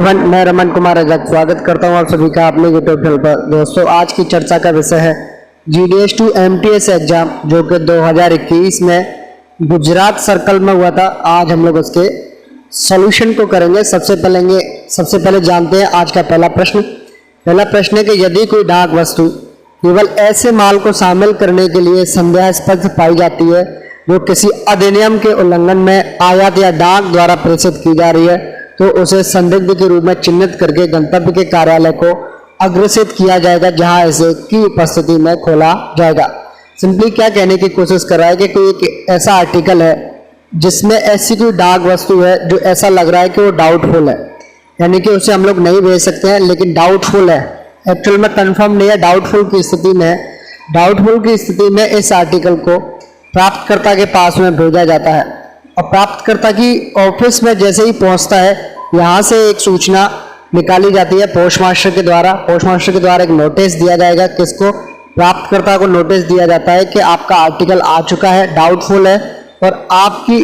मैं रमन कुमार आजाद स्वागत करता हूं आप सभी का अपने यूट्यूब चैनल पर। दोस्तों, आज की चर्चा का विषय है GDS2 MTS एग्जाम जो कि 2021 में गुजरात सर्कल में हुआ था। आज हम लोग उसके सॉल्यूशन को करेंगे। सबसे पहले जानते हैं आज का पहला प्रश्न। पहला प्रश्न है कि यदि कोई डाक वस्तु केवल ऐसे माल को शामिल करने के लिए संदेहास्पद पाई जाती है जो किसी अधिनियम के उल्लंघन में आयात या डाक द्वारा प्रेषित की जा रही है, तो उसे संदिग्ध के रूप में चिन्हित करके गंतव्य के कार्यालय को अग्रेसित किया जाएगा, जहां इसे की उपस्थिति में खोला जाएगा। सिंपली क्या कहने की कोशिश कर रहा है कि कोई एक ऐसा आर्टिकल है जिसमें ऐसी कोई डाक वस्तु है जो ऐसा लग रहा है कि वो डाउटफुल है, यानी कि उसे हम लोग नहीं भेज सकते हैं, लेकिन डाउटफुल है, एक्चुअल में कंफर्म नहीं है, डाउटफुल की स्थिति में है। डाउटफुल की स्थिति में इस आर्टिकल को प्राप्तकर्ता के पास में भेजा जाता है और प्राप्तकर्ता की ऑफिस में जैसे ही पहुंचता है, यहाँ से एक सूचना निकाली जाती है पोस्टमास्टर के द्वारा। पोस्टमास्टर के द्वारा एक नोटिस दिया जाएगा, किसको? प्राप्तकर्ता को नोटिस दिया जाता है कि आपका आर्टिकल आ चुका है, डाउटफुल है, और आपकी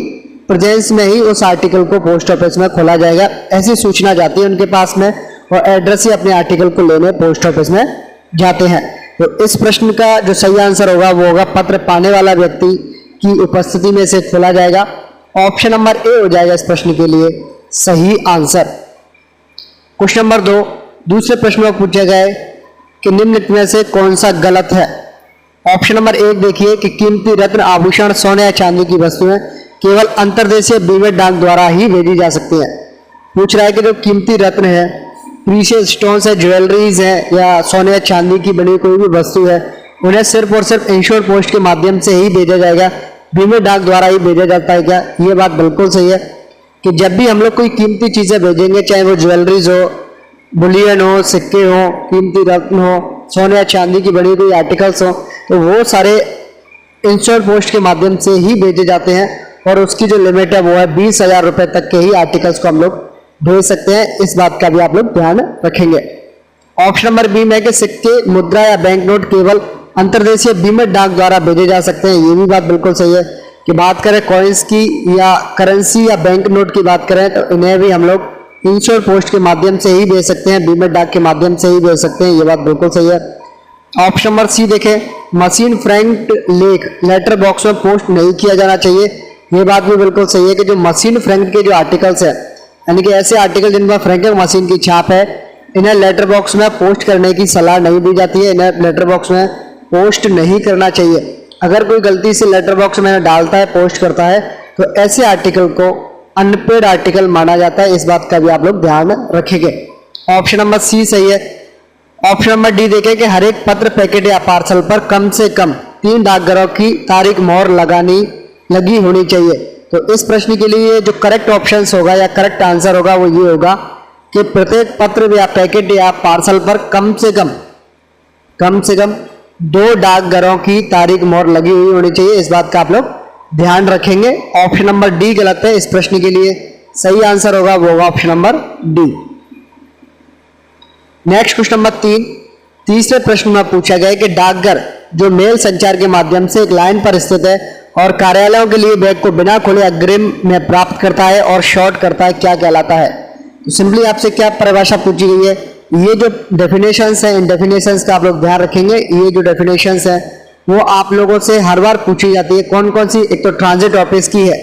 प्रेजेंस में ही उस आर्टिकल को पोस्ट ऑफिस में खोला जाएगा। ऐसी सूचना जाती है उनके पास में और एड्रेस ही अपने आर्टिकल को लेने पोस्ट ऑफिस में जाते हैं। तो इस प्रश्न का जो सही आंसर होगा वो होगा पत्र पाने वाला व्यक्ति की उपस्थिति में से खोला जाएगा। ऑप्शन नंबर ए हो जाएगा इस प्रश्न के लिए सही आंसर। क्वेश्चन नंबर 2, दूसरे प्रश्न में पूछा गया है कि निम्नलिखित में से कौन सा गलत है। ऑप्शन नंबर 1 देखिए कि कीमती रत्न, आभूषण, सोने या चांदी की वस्तुएं केवल अंतर्देशीय बीमित डाक द्वारा ही भेजी जा सकती हैं। पूछ रहा है कि जो कीमती रत्न है, प्रीशियस स्टोन्स है, ज्वेलरीज है या सोने या चांदी की बनी कोई भी वस्तु है, उन्हें सिर्फ और सिर्फ इंश्योर पोस्ट के माध्यम से ही भेजा जाएगा, बीमित डाक द्वारा ही भेजा जाता है क्या? ये बात बिल्कुल सही है कि जब भी हम लोग कोई कीमती चीजें भेजेंगे, चाहे वो ज्वेलरीज हो, बुलियन हो, सिक्के हो, कीमती रत्न हो, सोने या चांदी की बनी कोई आर्टिकल्स हो, तो वो सारे इंश्योर पोस्ट के माध्यम से ही भेजे जाते हैं और उसकी जो लिमिट है वो है 20,000 रुपए तक के ही आर्टिकल्स को हम लोग भेज सकते हैं। इस बात का भी आप लोग ध्यान रखेंगे। ऑप्शन नंबर बी में कि सिक्के, मुद्रा या बैंक नोट केवल अंतर्देशीय बीमित डाक द्वारा भेजे जा सकते हैं। ये भी बात बिल्कुल सही है कि बात करें कॉइन्स की या करेंसी या बैंक नोट की बात करें तो इन्हें भी हम लोग इंश्योर पोस्ट के माध्यम से ही भेज सकते हैं, बीमित डाक के माध्यम से ही भेज सकते हैं। ये बात बिल्कुल सही है। ऑप्शन नंबर सी देखें, मशीन फ्रैंक्ड लेटर बॉक्स में पोस्ट नहीं किया जाना चाहिए। ये बात भी बिल्कुल सही है कि जो मशीन फ्रैंक्ड के जो आर्टिकल्स है, यानी कि ऐसे आर्टिकल जिनमें फ्रैंकिंग मशीन की छाप है, इन्हें लेटर बॉक्स में पोस्ट करने की सलाह नहीं दी जाती है, इन्हें लेटर बॉक्स में पोस्ट नहीं करना चाहिए। अगर कोई गलती से लेटर बॉक्स में डालता है, पोस्ट करता है, तो ऐसे आर्टिकल को अनपेड आर्टिकल माना जाता है। इस बात का भी आप लोग ध्यान रखेंगे। ऑप्शन नंबर सी सही है। ऑप्शन नंबर डी देखें कि हर एक पत्र, पैकेट या पार्सल पर कम से कम 3 डाकघरों की तारीख मोहर लगी होनी चाहिए। तो इस प्रश्न के लिए जो करेक्ट ऑप्शन होगा या करेक्ट आंसर होगा वो ये होगा कि प्रत्येक पत्र या पैकेट या पार्सल पर कम से कम 2 डाकघरों की तारीख मोहर लगी हुई होनी चाहिए। इस बात का आप लोग ध्यान रखेंगे। ऑप्शन नंबर डी गलत है। इस प्रश्न के लिए सही आंसर होगा वो होगा option number D. Next question number 3, तीसरे प्रश्न में पूछा गया है कि डाकघर जो मेल संचार के माध्यम से एक लाइन पर स्थित है और कार्यालयों के लिए बैग को बिना खोले अग्रिम में प्राप्त करता है और शॉर्ट करता है, क्या कहलाता है? तो सिंपली आपसे क्या परिभाषा पूछी गई है? ये जो डेफिनेशंस है, इन डेफिनेशंस का आप लोग ध्यान रखेंगे। ये जो डेफिनेशंस है वो आप लोगों से हर बार पूछी जाती है। कौन कौन सी? एक तो ट्रांजिट ऑफिस की है,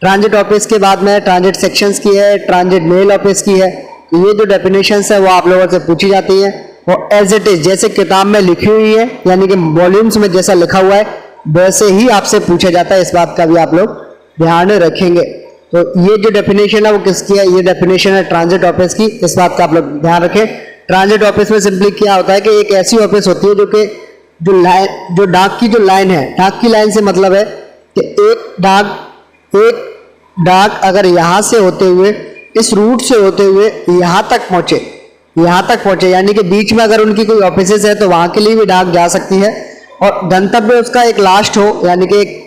ट्रांजिट ऑफिस के बाद में ट्रांजिट सेक्शंस की है, ट्रांजिट मेल ऑफिस की है। ये जो डेफिनेशंस है वो आप लोगों से पूछी जाती है और एज इट इज जैसे किताब में लिखी हुई है, यानी कि वॉल्यूम्स में जैसा लिखा हुआ है वैसे ही आपसे पूछा जाता है। इस बात का भी आप लोग ध्यान रखेंगे। तो ये जो डेफिनेशन है वो किसकी है? ये डेफिनेशन है ट्रांजिट ऑफिस की। इस बात का आप लोग ध्यान रखें। ट्रांजिट ऑफिस में सिंपली क्या होता है कि एक ऐसी ऑफिस होती है जो कि जो डाक की जो लाइन है, डाक की लाइन से मतलब है कि एक डाक अगर यहाँ से होते हुए, इस रूट से होते हुए यहाँ तक पहुंचे, यानी कि बीच में अगर उनकी कोई ऑफिसेज है तो वहां के लिए भी डाक जा सकती है और गंतव्य उसका एक लास्ट हो, यानी कि एक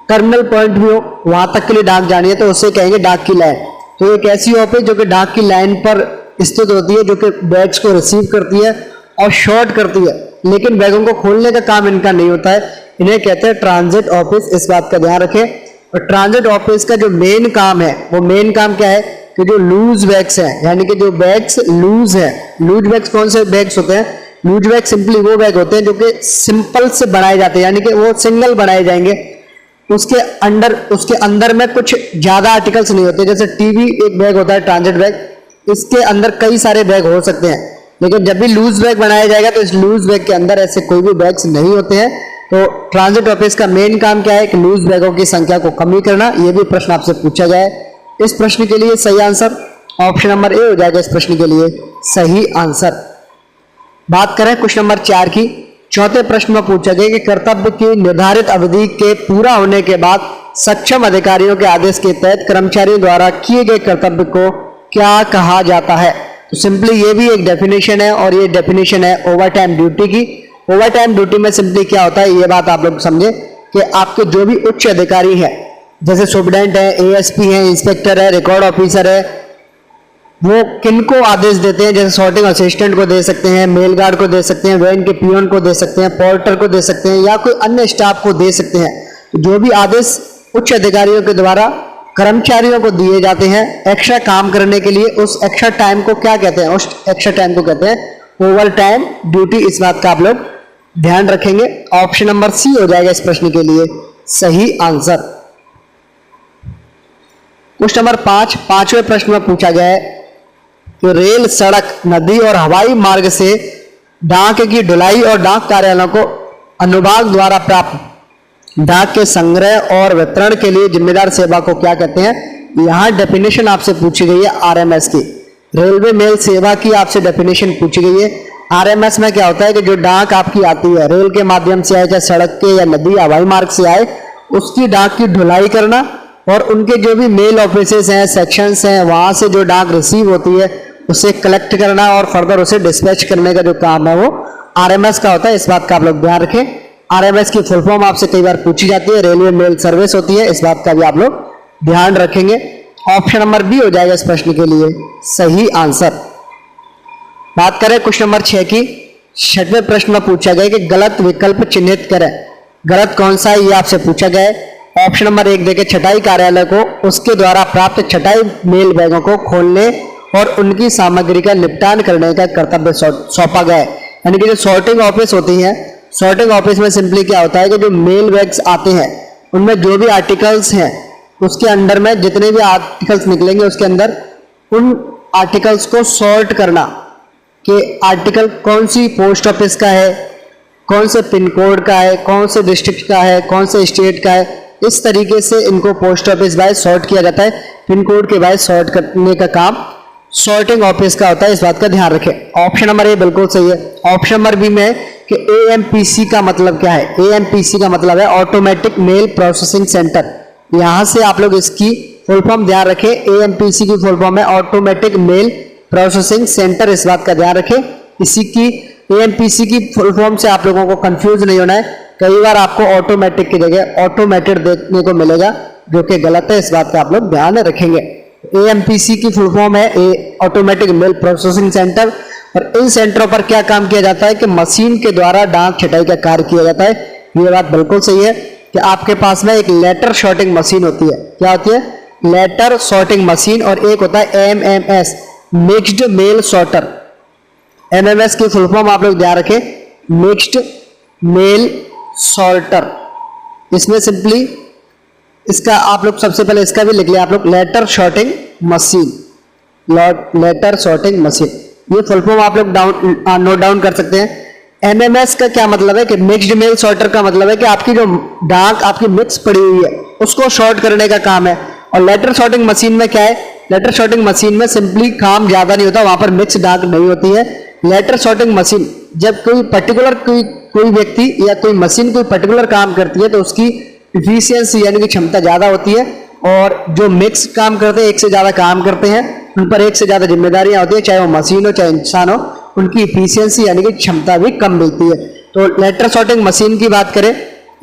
टर्मिनल पॉइंट भी हो, वहां तक के लिए डाक जानी है तो उससे कहेंगे डाक की लाइन। तो एक ऐसी ऑफिस जो कि डाक की लाइन पर स्थित होती है, जो कि बैग्स को रिसीव करती है और शॉर्ट करती है, लेकिन बैगों को खोलने का काम इनका नहीं होता है। इन्हें कहते हैं ट्रांजिट ऑफिस। इस बात का ध्यान रखें। और ट्रांजिट ऑफिस का जो मेन काम है, वो मेन काम क्या है कि जो लूज बैग्स हैं, यानी कि जो बैग्स लूज है, लूज बैग्स कौन से बैग्स होते हैं? लूज बैग सिंपली वो बैग होते हैं जो कि सिंपल से बनाए जाते हैं, यानी कि वो सिंगल बनाए जाएंगे, उसके अंदर में कुछ ज्यादा आर्टिकल्स नहीं होते। जैसे टीवी एक बैग होता है ट्रांजिट बैग, इसके अंदर कई सारे बैग हो सकते हैं, लेकिन जब भी लूज बैग बनाया जाएगा तो इस लूज बैग के अंदर ऐसे कोई भी बैग्स नहीं होते हैं। तो ट्रांजिट ऑफिस का मेन काम क्या है कि लूज बैगों की संख्या को कमी करना। यह भी प्रश्न आपसे पूछा गया है। इस प्रश्न के लिए सही आंसर ऑप्शन नंबर ए हो जाएगा। इस प्रश्न के लिए सही आंसर। बात करें क्वेश्चन नंबर 4 की। चौथे प्रश्न में पूछा गया कि कर्तव्य की निर्धारित अवधि के पूरा होने के बाद सक्षम अधिकारियों के आदेश के तहत कर्मचारियों द्वारा किए गए कर्तव्य को क्या कहा जाता है? तो सिंपली ये भी एक डेफिनेशन है और ये डेफिनेशन है ओवर टाइम ड्यूटी की। ओवर टाइम ड्यूटी में सिंपली क्या होता है, ये बात आप लोग समझे कि आपके जो भी उच्च अधिकारी है, जैसे सुपरडेंट है, एएसपी है, इंस्पेक्टर है, रिकॉर्ड ऑफिसर है, वो किनको आदेश देते हैं? जैसे सॉर्टिंग असिस्टेंट को दे सकते हैं, मेल गार्ड को दे सकते हैं, वैन के पियोन को दे सकते हैं, पोर्टर को दे सकते हैं, या कोई अन्य स्टाफ को दे सकते हैं। तो जो भी आदेश उच्च अधिकारियों के द्वारा कर्मचारियों को दिए जाते हैं एक्स्ट्रा काम करने के लिए, उस एक्स्ट्रा टाइम को क्या कहते हैं? उस एक्स्ट्रा टाइम को कहते हैं ओवर टाइम ड्यूटी। इस बात का आप लोग ध्यान रखेंगे। ऑप्शन नंबर सी हो जाएगा इस प्रश्न के लिए सही आंसर। क्वेश्चन नंबर 5, पांचवें प्रश्न में पूछा गया है कि रेल, सड़क, नदी और हवाई मार्ग से डाक की ढुलाई और डाक कार्यालयों को अनुभाग द्वारा प्राप्त डाक के संग्रह और वितरण के लिए जिम्मेदार सेवा को क्या कहते हैं? यहां डेफिनेशन आपसे पूछी गई है आरएमएस की। रेलवे मेल सेवा की आपसे डेफिनेशन पूछी गई है। आरएमएस में क्या होता है कि जो डाक आपकी आती है रेल के माध्यम से आए, चाहे सड़क के या नदी हवाई मार्ग से आए, उसकी डाक की ढुलाई करना और उनके जो भी मेल ऑफिसेस हैं, सेक्शंस हैं, वहां से जो डाक रिसीव होती है उसे कलेक्ट करना और फर्दर उसे डिस्पैच करने का जो काम है वो आरएमएस का होता है। इस बात का आप लोग ध्यान रखें। आरएमएस की फुल फॉर्म आपसे कई बार पूछी जाती है, रेलवे मेल सर्विस होती है। इस बात का भी आप लोग ध्यान रखेंगे। ऑप्शन नंबर बी हो जाएगा इस प्रश्न के लिए सही आंसर। बात करें क्वेश्चन नंबर 6 की। 6वें प्रश्न में पूछा गया कि गलत विकल्प चिन्हित करें। गलत कौन सा है ये आपसे पूछा गया है। ऑप्शन नंबर 1 देखें, छटाई कार्यालय को उसके द्वारा प्राप्त छटाई मेल बैगों को खोलने और उनकी सामग्री का निपटान करने का कर्तव्य सौंपा गया है। यानी कि जो सॉर्टिंग ऑफिस होती है, सॉर्टिंग ऑफिस में सिंपली क्या होता है कि जो मेल बैग्स आते हैं उनमें जो भी आर्टिकल्स हैं उसके अंदर में जितने भी आर्टिकल्स निकलेंगे उसके अंदर उन आर्टिकल्स को सॉर्ट करना कि आर्टिकल कौन सी पोस्ट ऑफिस का है, कौन से पिन कोड का है, कौन से डिस्ट्रिक्ट का है, कौन से स्टेट का है। इस तरीके से इनको पोस्ट ऑफिस वाइज सॉर्ट किया जाता है। पिन कोड के वाइज सॉर्ट करने का काम सॉर्टिंग ऑफिस का होता है। इस बात का ध्यान रखें। ऑप्शन नंबर ए बिल्कुल सही है। ऑप्शन नंबर बी में कि एएमपीसी का मतलब क्या है? एएमपीसी का मतलब है ऑटोमेटिक मेल प्रोसेसिंग सेंटर। यहां से आप लोग इसकी फुल फॉर्म ध्यान रखें। एएमपीसी की फुल फॉर्म है ऑटोमेटिक मेल प्रोसेसिंग सेंटर। इस बात का ध्यान रखें। इसी की एएमपीसी की फुल फॉर्म से आप लोगों को कंफ्यूज नहीं होना है। कई बार आपको ऑटोमेटिक की जगह ऑटोमेटेड देखने को मिलेगा, जो कि गलत है। इस बात का आप लोग ध्यान रखेंगे। एएमपीसी की फुल फॉर्म है ऑटोमेटिक मेल प्रोसेसिंग सेंटर। और इन सेंटरों पर क्या काम किया जाता है कि मशीन के द्वारा डाक छटाई का कार्य किया जाता है। ये बात बिल्कुल सही है कि आपके पास में एक लेटर सॉर्टिंग मशीन होती है। क्या होती है? Letter sorting machine. और एक होता है MMS, mixed mail sorter. MMS की फुल फॉर्म आप लोग ध्यान रखें, मिक्स्ड मेल सॉर्टर। इसमें सिंपली इसका आप लोग सबसे पहले इसका भी लिख लिया आप लोग, letter sorting machine. Letter sorting machine, ये फुल फॉर्म आप लोग नोट डाउन कर सकते हैं। एमएमएस का क्या मतलब है कि मिक्स्ड मेल सॉर्टर का मतलब है कि आपकी जो डाक आपकी मिक्स पड़ी हुई है उसको सॉर्ट करने का काम है। और लेटर सॉर्टिंग मशीन में क्या है? लेटर सॉर्टिंग मशीन में सिंपली काम ज्यादा नहीं होता, वहां पर मिक्स डाक नहीं होती है। लेटर सॉर्टिंग मशीन जब कोई पर्टिकुलर कोई व्यक्ति या कोई मशीन कोई पर्टिकुलर काम करती है तो उसकी इफिशियंसी यानी कि क्षमता ज्यादा होती है। और जो मिक्स काम करते हैं, एक से ज्यादा काम करते हैं, उन पर एक से ज्यादा जिम्मेदारियां होती है, चाहे वो मशीन हो चाहे इंसान हो, उनकी इफिशियंसी यानी कि क्षमता भी कम मिलती है। तो लेटर सॉर्टिंग मशीन की बात करें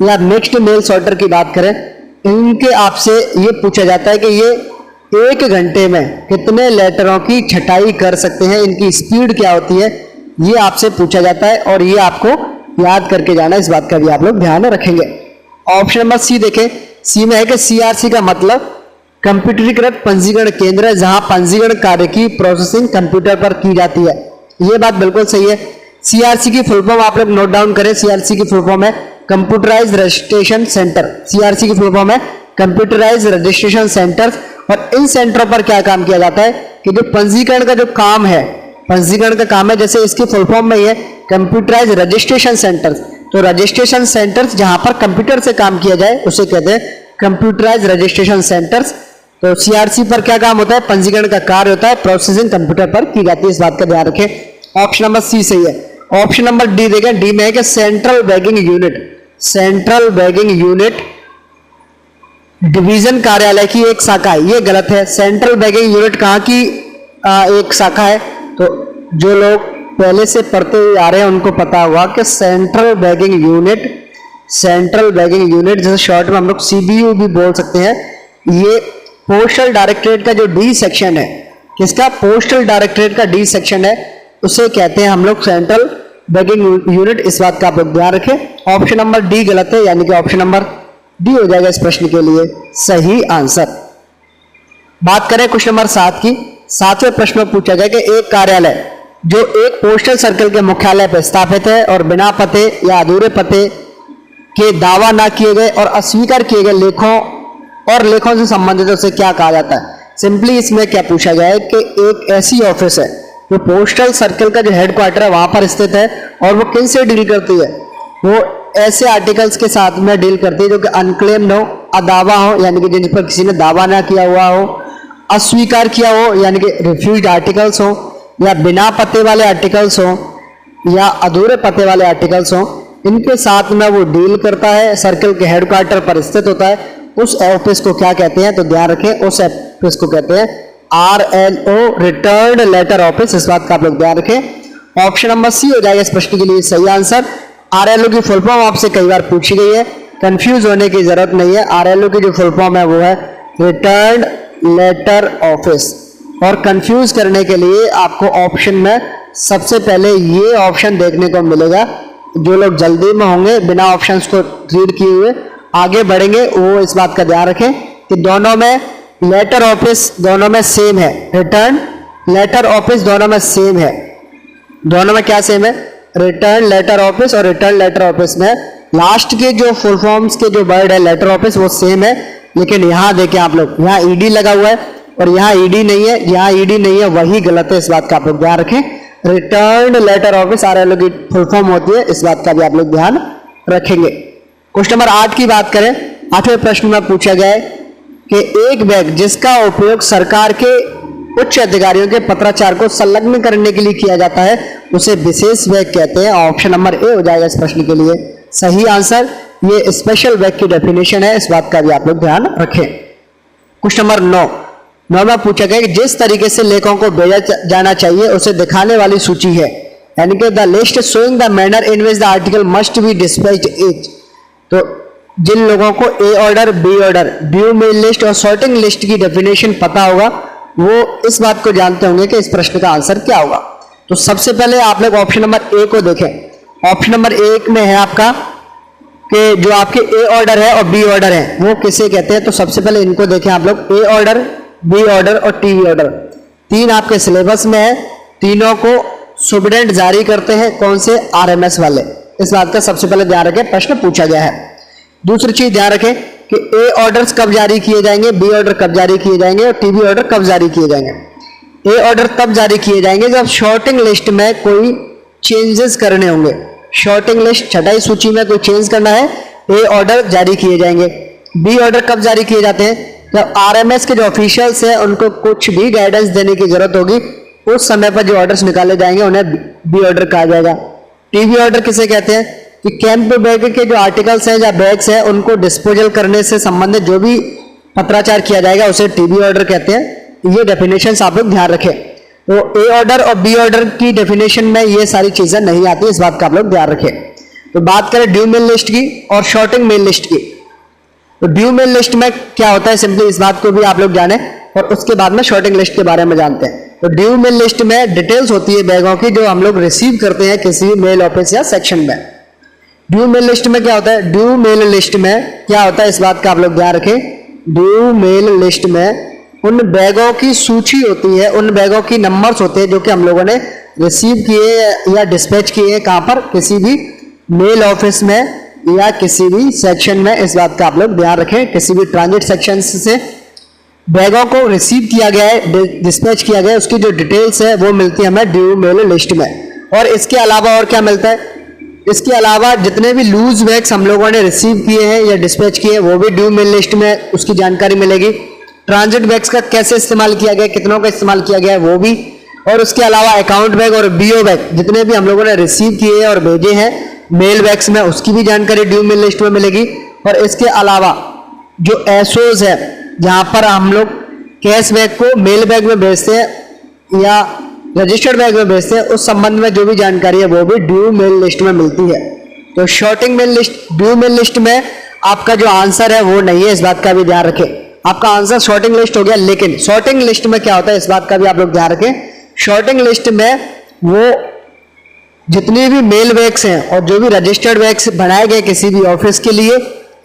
या मिक्स्ड मेल सॉर्टर की बात करें, इनके आपसे ये पूछा जाता है कि ये 1 घंटे में कितने लेटरों की छटाई कर सकते हैं, इनकी स्पीड क्या होती है, ये आपसे पूछा जाता है। और ये आपको याद करके जाना, इस बात का भी आप लोग ध्यान रखेंगे। ऑप्शन नंबर सी देखें। सी में है कि सीआरसी का मतलब कंप्यूटरीकृत पंजीकरण केंद्र है जहां पंजीकरण कार्य की प्रोसेसिंग कंप्यूटर पर की जाती है। ये बात बिल्कुल सही है। सीआरसी की फुल फॉर्म आप लोग नोट डाउन करें। सीआरसी की फुल फॉर्म है कंप्यूटराइज्ड रजिस्ट्रेशन सेंटर। सीआरसी की फुल फॉर्म है कंप्यूटराइज्ड रजिस्ट्रेशन सेंटर। और इन सेंटरों पर क्या काम किया जाता है कि जो पंजीकरण का जो काम है, पंजीकरण का काम है, जैसे इसकी फुल फॉर्म में ये कंप्यूटराइज्ड रजिस्ट्रेशन सेंटर, तो रजिस्ट्रेशन सेंटर्स जहां पर कंप्यूटर से काम किया जाए उसे कहते हैं कंप्यूटराइज्ड रजिस्ट्रेशन सेंटर्स। तो सीआरसी पर क्या काम होता है, पंजीकरण का कार्य होता है, प्रोसेसिंग कंप्यूटर पर की जाती है, इस बात का ध्यान रखें। ऑप्शन नंबर सी सही है। ऑप्शन नंबर डी देखें, डी में है कि central bagging unit, central bagging unit division कार्यालय की एक शाखा है, ये गलत है। सेंट्रल बैगिंग यूनिट कहाँ की एक शाखा है, तो जो लोग पहले से पढ़ते हुए आ रहे हैं उनको पता होगा कि central bagging unit, central bagging unit जैसे शॉर्ट में हम लोग सीबीयू भी बोल सकते हैं, ये पोस्टल डायरेक्टरेट का जो डी सेक्शन है, किसका, पोस्टल डायरेक्टरेट का डी सेक्शन है, उसे कहते हैं हम लोग सेंट्रल बैगिंग यूनिट, इस बात का आप लोग ध्यान रखें। ऑप्शन नंबर डी गलत है, यानी कि ऑप्शन नंबर डी हो जाएगा इस प्रश्न के लिए सही आंसर। बात करें क्वेश्चन नंबर 7 की। 7वें प्रश्न में पूछा गया कि एक कार्यालय जो एक पोस्टल सर्कल के मुख्यालय पर स्थापित है और बिना पते या अधूरे पते के दावा ना किए गए और अस्वीकार किए गए लेखों से संबंधित उसे क्या कहा जाता है। सिंपली इसमें क्या पूछा गया है कि एक ऐसी ऑफिस है जो पोस्टल सर्कल का जो हेडक्वार्टर है वहां पर स्थित है और वो किन से डील करती है, वो ऐसे आर्टिकल्स के साथ में डील करती है जो कि अनक्लेम्ड हो, अदावा हो, यानी कि जिन पर किसी ने दावा ना किया हुआ हो, अस्वीकार किया हो यानी कि रिफ्यूज्ड आर्टिकल्स हो, या बिना पते वाले आर्टिकल्स हो, या अधूरे पते वाले आर्टिकल्स हो, इनके साथ में वो डील करता है, सर्कल के हेडक्वार्टर पर स्थित होता है। उस ऑफिस को क्या कहते हैं, तो ध्यान रखें, उस ऑफिस को कहते हैं RLO, रिटर्न लेटर ऑफिस, इस बात का आप लोग ध्यान रखें। ऑप्शन नंबर सी हो जाएगा इस प्रश्न के लिए सही आंसर। RLO की फुल फॉर्म आपसे कई बार पूछी गई है, कंफ्यूज होने की जरूरत नहीं है। RLO की जो फुल फॉर्म है वो है रिटर्न लेटर ऑफिस, और कंफ्यूज करने के लिए आपको ऑप्शन में सबसे पहले ये ऑप्शन देखने को मिलेगा। जो लोग जल्दी में होंगे बिना ऑप्शंस को रीड किए हुए आगे बढ़ेंगे वो इस बात का ध्यान रखें कि दोनों में लेटर ऑफिस दोनों में सेम है, रिटर्न लेटर ऑफिस दोनों में सेम है। दोनों में क्या सेम है, रिटर्न लेटर ऑफिस और रिटर्न लेटर ऑफिस में लास्ट के जो फुल फॉर्म्स के जो वर्ड है लेटर ऑफिस वो सेम है। लेकिन यहाँ देखें आप लोग, यहाँ ईडी लगा हुआ है और यहाँ ईडी नहीं है, यहाँ ईडी नहीं है, वही गलत है, इस बात का आप लोग ध्यान रखें। रिटर्न लेटर ऑफिस RLO की फुल फॉर्म होती है, इस बात का भी आप लोग ध्यान रखेंगे। क्वेश्चन नंबर 8 की बात करें। 8वें प्रश्न में पूछा गया है कि एक बैग जिसका उपयोग सरकार के उच्च अधिकारियों के पत्राचार को संलग्न करने के लिए किया जाता है उसे विशेष बैग कहते हैं। ऑप्शन नंबर ए हो जाएगा इस प्रश्न के लिए सही आंसर। ये स्पेशल बैग की डेफिनेशन है, इस बात का भी आप लोग ध्यान रखें। क्वेश्चन नंबर 9 में पूछा गया कि जिस तरीके से लेखों को भेजा जाना चाहिए उसे दिखाने वाली सूची है, यानी कि the list showing the manner in which the article must be dispatched is. तो जिन लोगों को A order, B order, due mail list और सॉर्टिंग लिस्ट की डेफिनेशन पता होगा वो इस बात को जानते होंगे कि इस प्रश्न का आंसर क्या होगा। तो सबसे पहले आप लोग ऑप्शन नंबर ए को देखें। ऑप्शन नंबर 1 में है आपका कि जो आपके ए ऑर्डर है और बी ऑर्डर है वो किसे कहते हैं। तो सबसे पहले इनको देखें आप लोग, ए ऑर्डर, बी ऑर्डर और टीवी ऑर्डर, 3 आपके सिलेबस में है। तीनों को सुप्रीडेंट जारी करते हैं, कौन से, RMS वाले। इस बात का सबसे पहले ध्यान रखें, प्रश्न पूछा गया है। दूसरी चीज ध्यान रखें कि ए ऑर्डर्स कब जारी किए जाएंगे, बी ऑर्डर कब जारी किए जाएंगे और टीवी ऑर्डर कब जारी किए जाएंगे। ए ऑर्डर तब जारी किए जाएंगे जब शॉर्टिंग लिस्ट में कोई चेंजेस करने होंगे। शॉर्टिंग लिस्ट छटाई सूची में कोई चेंज करना है, ए ऑर्डर जारी किए जाएंगे। बी ऑर्डर कब जारी किए जाते हैं, जब RMS के जो ऑफिशियल्स हैं उनको कुछ भी गाइडेंस देने की जरूरत होगी, उस समय पर जो ऑर्डर्स निकाले जाएंगे उन्हें बी ऑर्डर कहा जाएगा। टीवी ऑर्डर किसे कहते हैं कि कैंप बैग के जो आर्टिकल्स हैं या बैग्स हैं उनको डिस्पोजल करने से संबंधित जो भी पत्राचार किया जाएगा उसे टीवी ऑर्डर कहते हैं। ये डेफिनेशन आप लोग ध्यान रखें। तो ए ऑर्डर और बी ऑर्डर की डेफिनेशन में ये सारी चीजें नहीं आती, इस बात का आप लोग ध्यान रखें। तो बात करें ड्यू मेल लिस्ट की और शॉर्टिंग मेल लिस्ट की। तो ड्यू मेल लिस्ट में क्या होता है, सिंपली इस बात को भी आप लोग जाने और उसके बाद में शॉर्टिंग लिस्ट के बारे में जानते हैं। तो ड्यू मेल लिस्ट में डिटेल्स होती है बैगों की जो हम लोग रिसीव करते हैं किसी भी मेल ऑफिस या सेक्शन में। ड्यू मेल लिस्ट में क्या होता है, ड्यू मेल लिस्ट में क्या होता है इस बात का आप लोग ध्यान रखें ड्यू मेल लिस्ट में उन बैगों की सूची होती है, उन बैगों की नंबर्स होते हैं जो कि हम लोगों ने रिसीव किए या डिस्पैच किए कहाँ पर, किसी भी मेल ऑफिस में या किसी भी सेक्शन में। इस बात का आप लोग ध्यान रखें, किसी भी ट्रांजिट सेक्शन से बैगों को रिसीव किया गया है, डिस्पैच किया गया है, उसकी जो डिटेल्स है वो मिलती है हमें ड्यू मेल लिस्ट में। और इसके अलावा और क्या मिलता है, इसके अलावा जितने भी लूज बैग्स हम लोगों ने रिसीव किए हैं या डिस्पैच किए हैं वो भी ड्यू मेल लिस्ट में उसकी जानकारी मिलेगी। ट्रांजिट बैग्स का कैसे इस्तेमाल किया गया, कितनों का इस्तेमाल किया गया है वो भी, और उसके अलावा अकाउंट बैग और बीओ बैग जितने भी हम लोगों ने रिसीव किए हैं और भेजे हैं मेल बैग्स में उसकी भी जानकारी ड्यू मेल लिस्ट में मिलेगी। और इसके अलावा जो एसओज है जहां पर हम लोग कैश बैग को मेल बैग में भेजते हैं या रजिस्टर्ड बैग में भेजते हैं, उस संबंध में जो भी जानकारी है वो भी ड्यू मेल लिस्ट में मिलती है। तो sorting mail list, due mail list में आपका जो आंसर है वो नहीं है, इस बात का भी ध्यान रखें। आपका आंसर शॉर्टिंग लिस्ट हो गया, लेकिन शॉर्टिंग लिस्ट में क्या होता है इस बात का भी आप लोग ध्यान रखें। शॉर्टिंग लिस्ट में वो जितनी भी मेल बैग्स हैं और जो भी रजिस्टर्ड बैग्स बनाए गए किसी भी ऑफिस के लिए,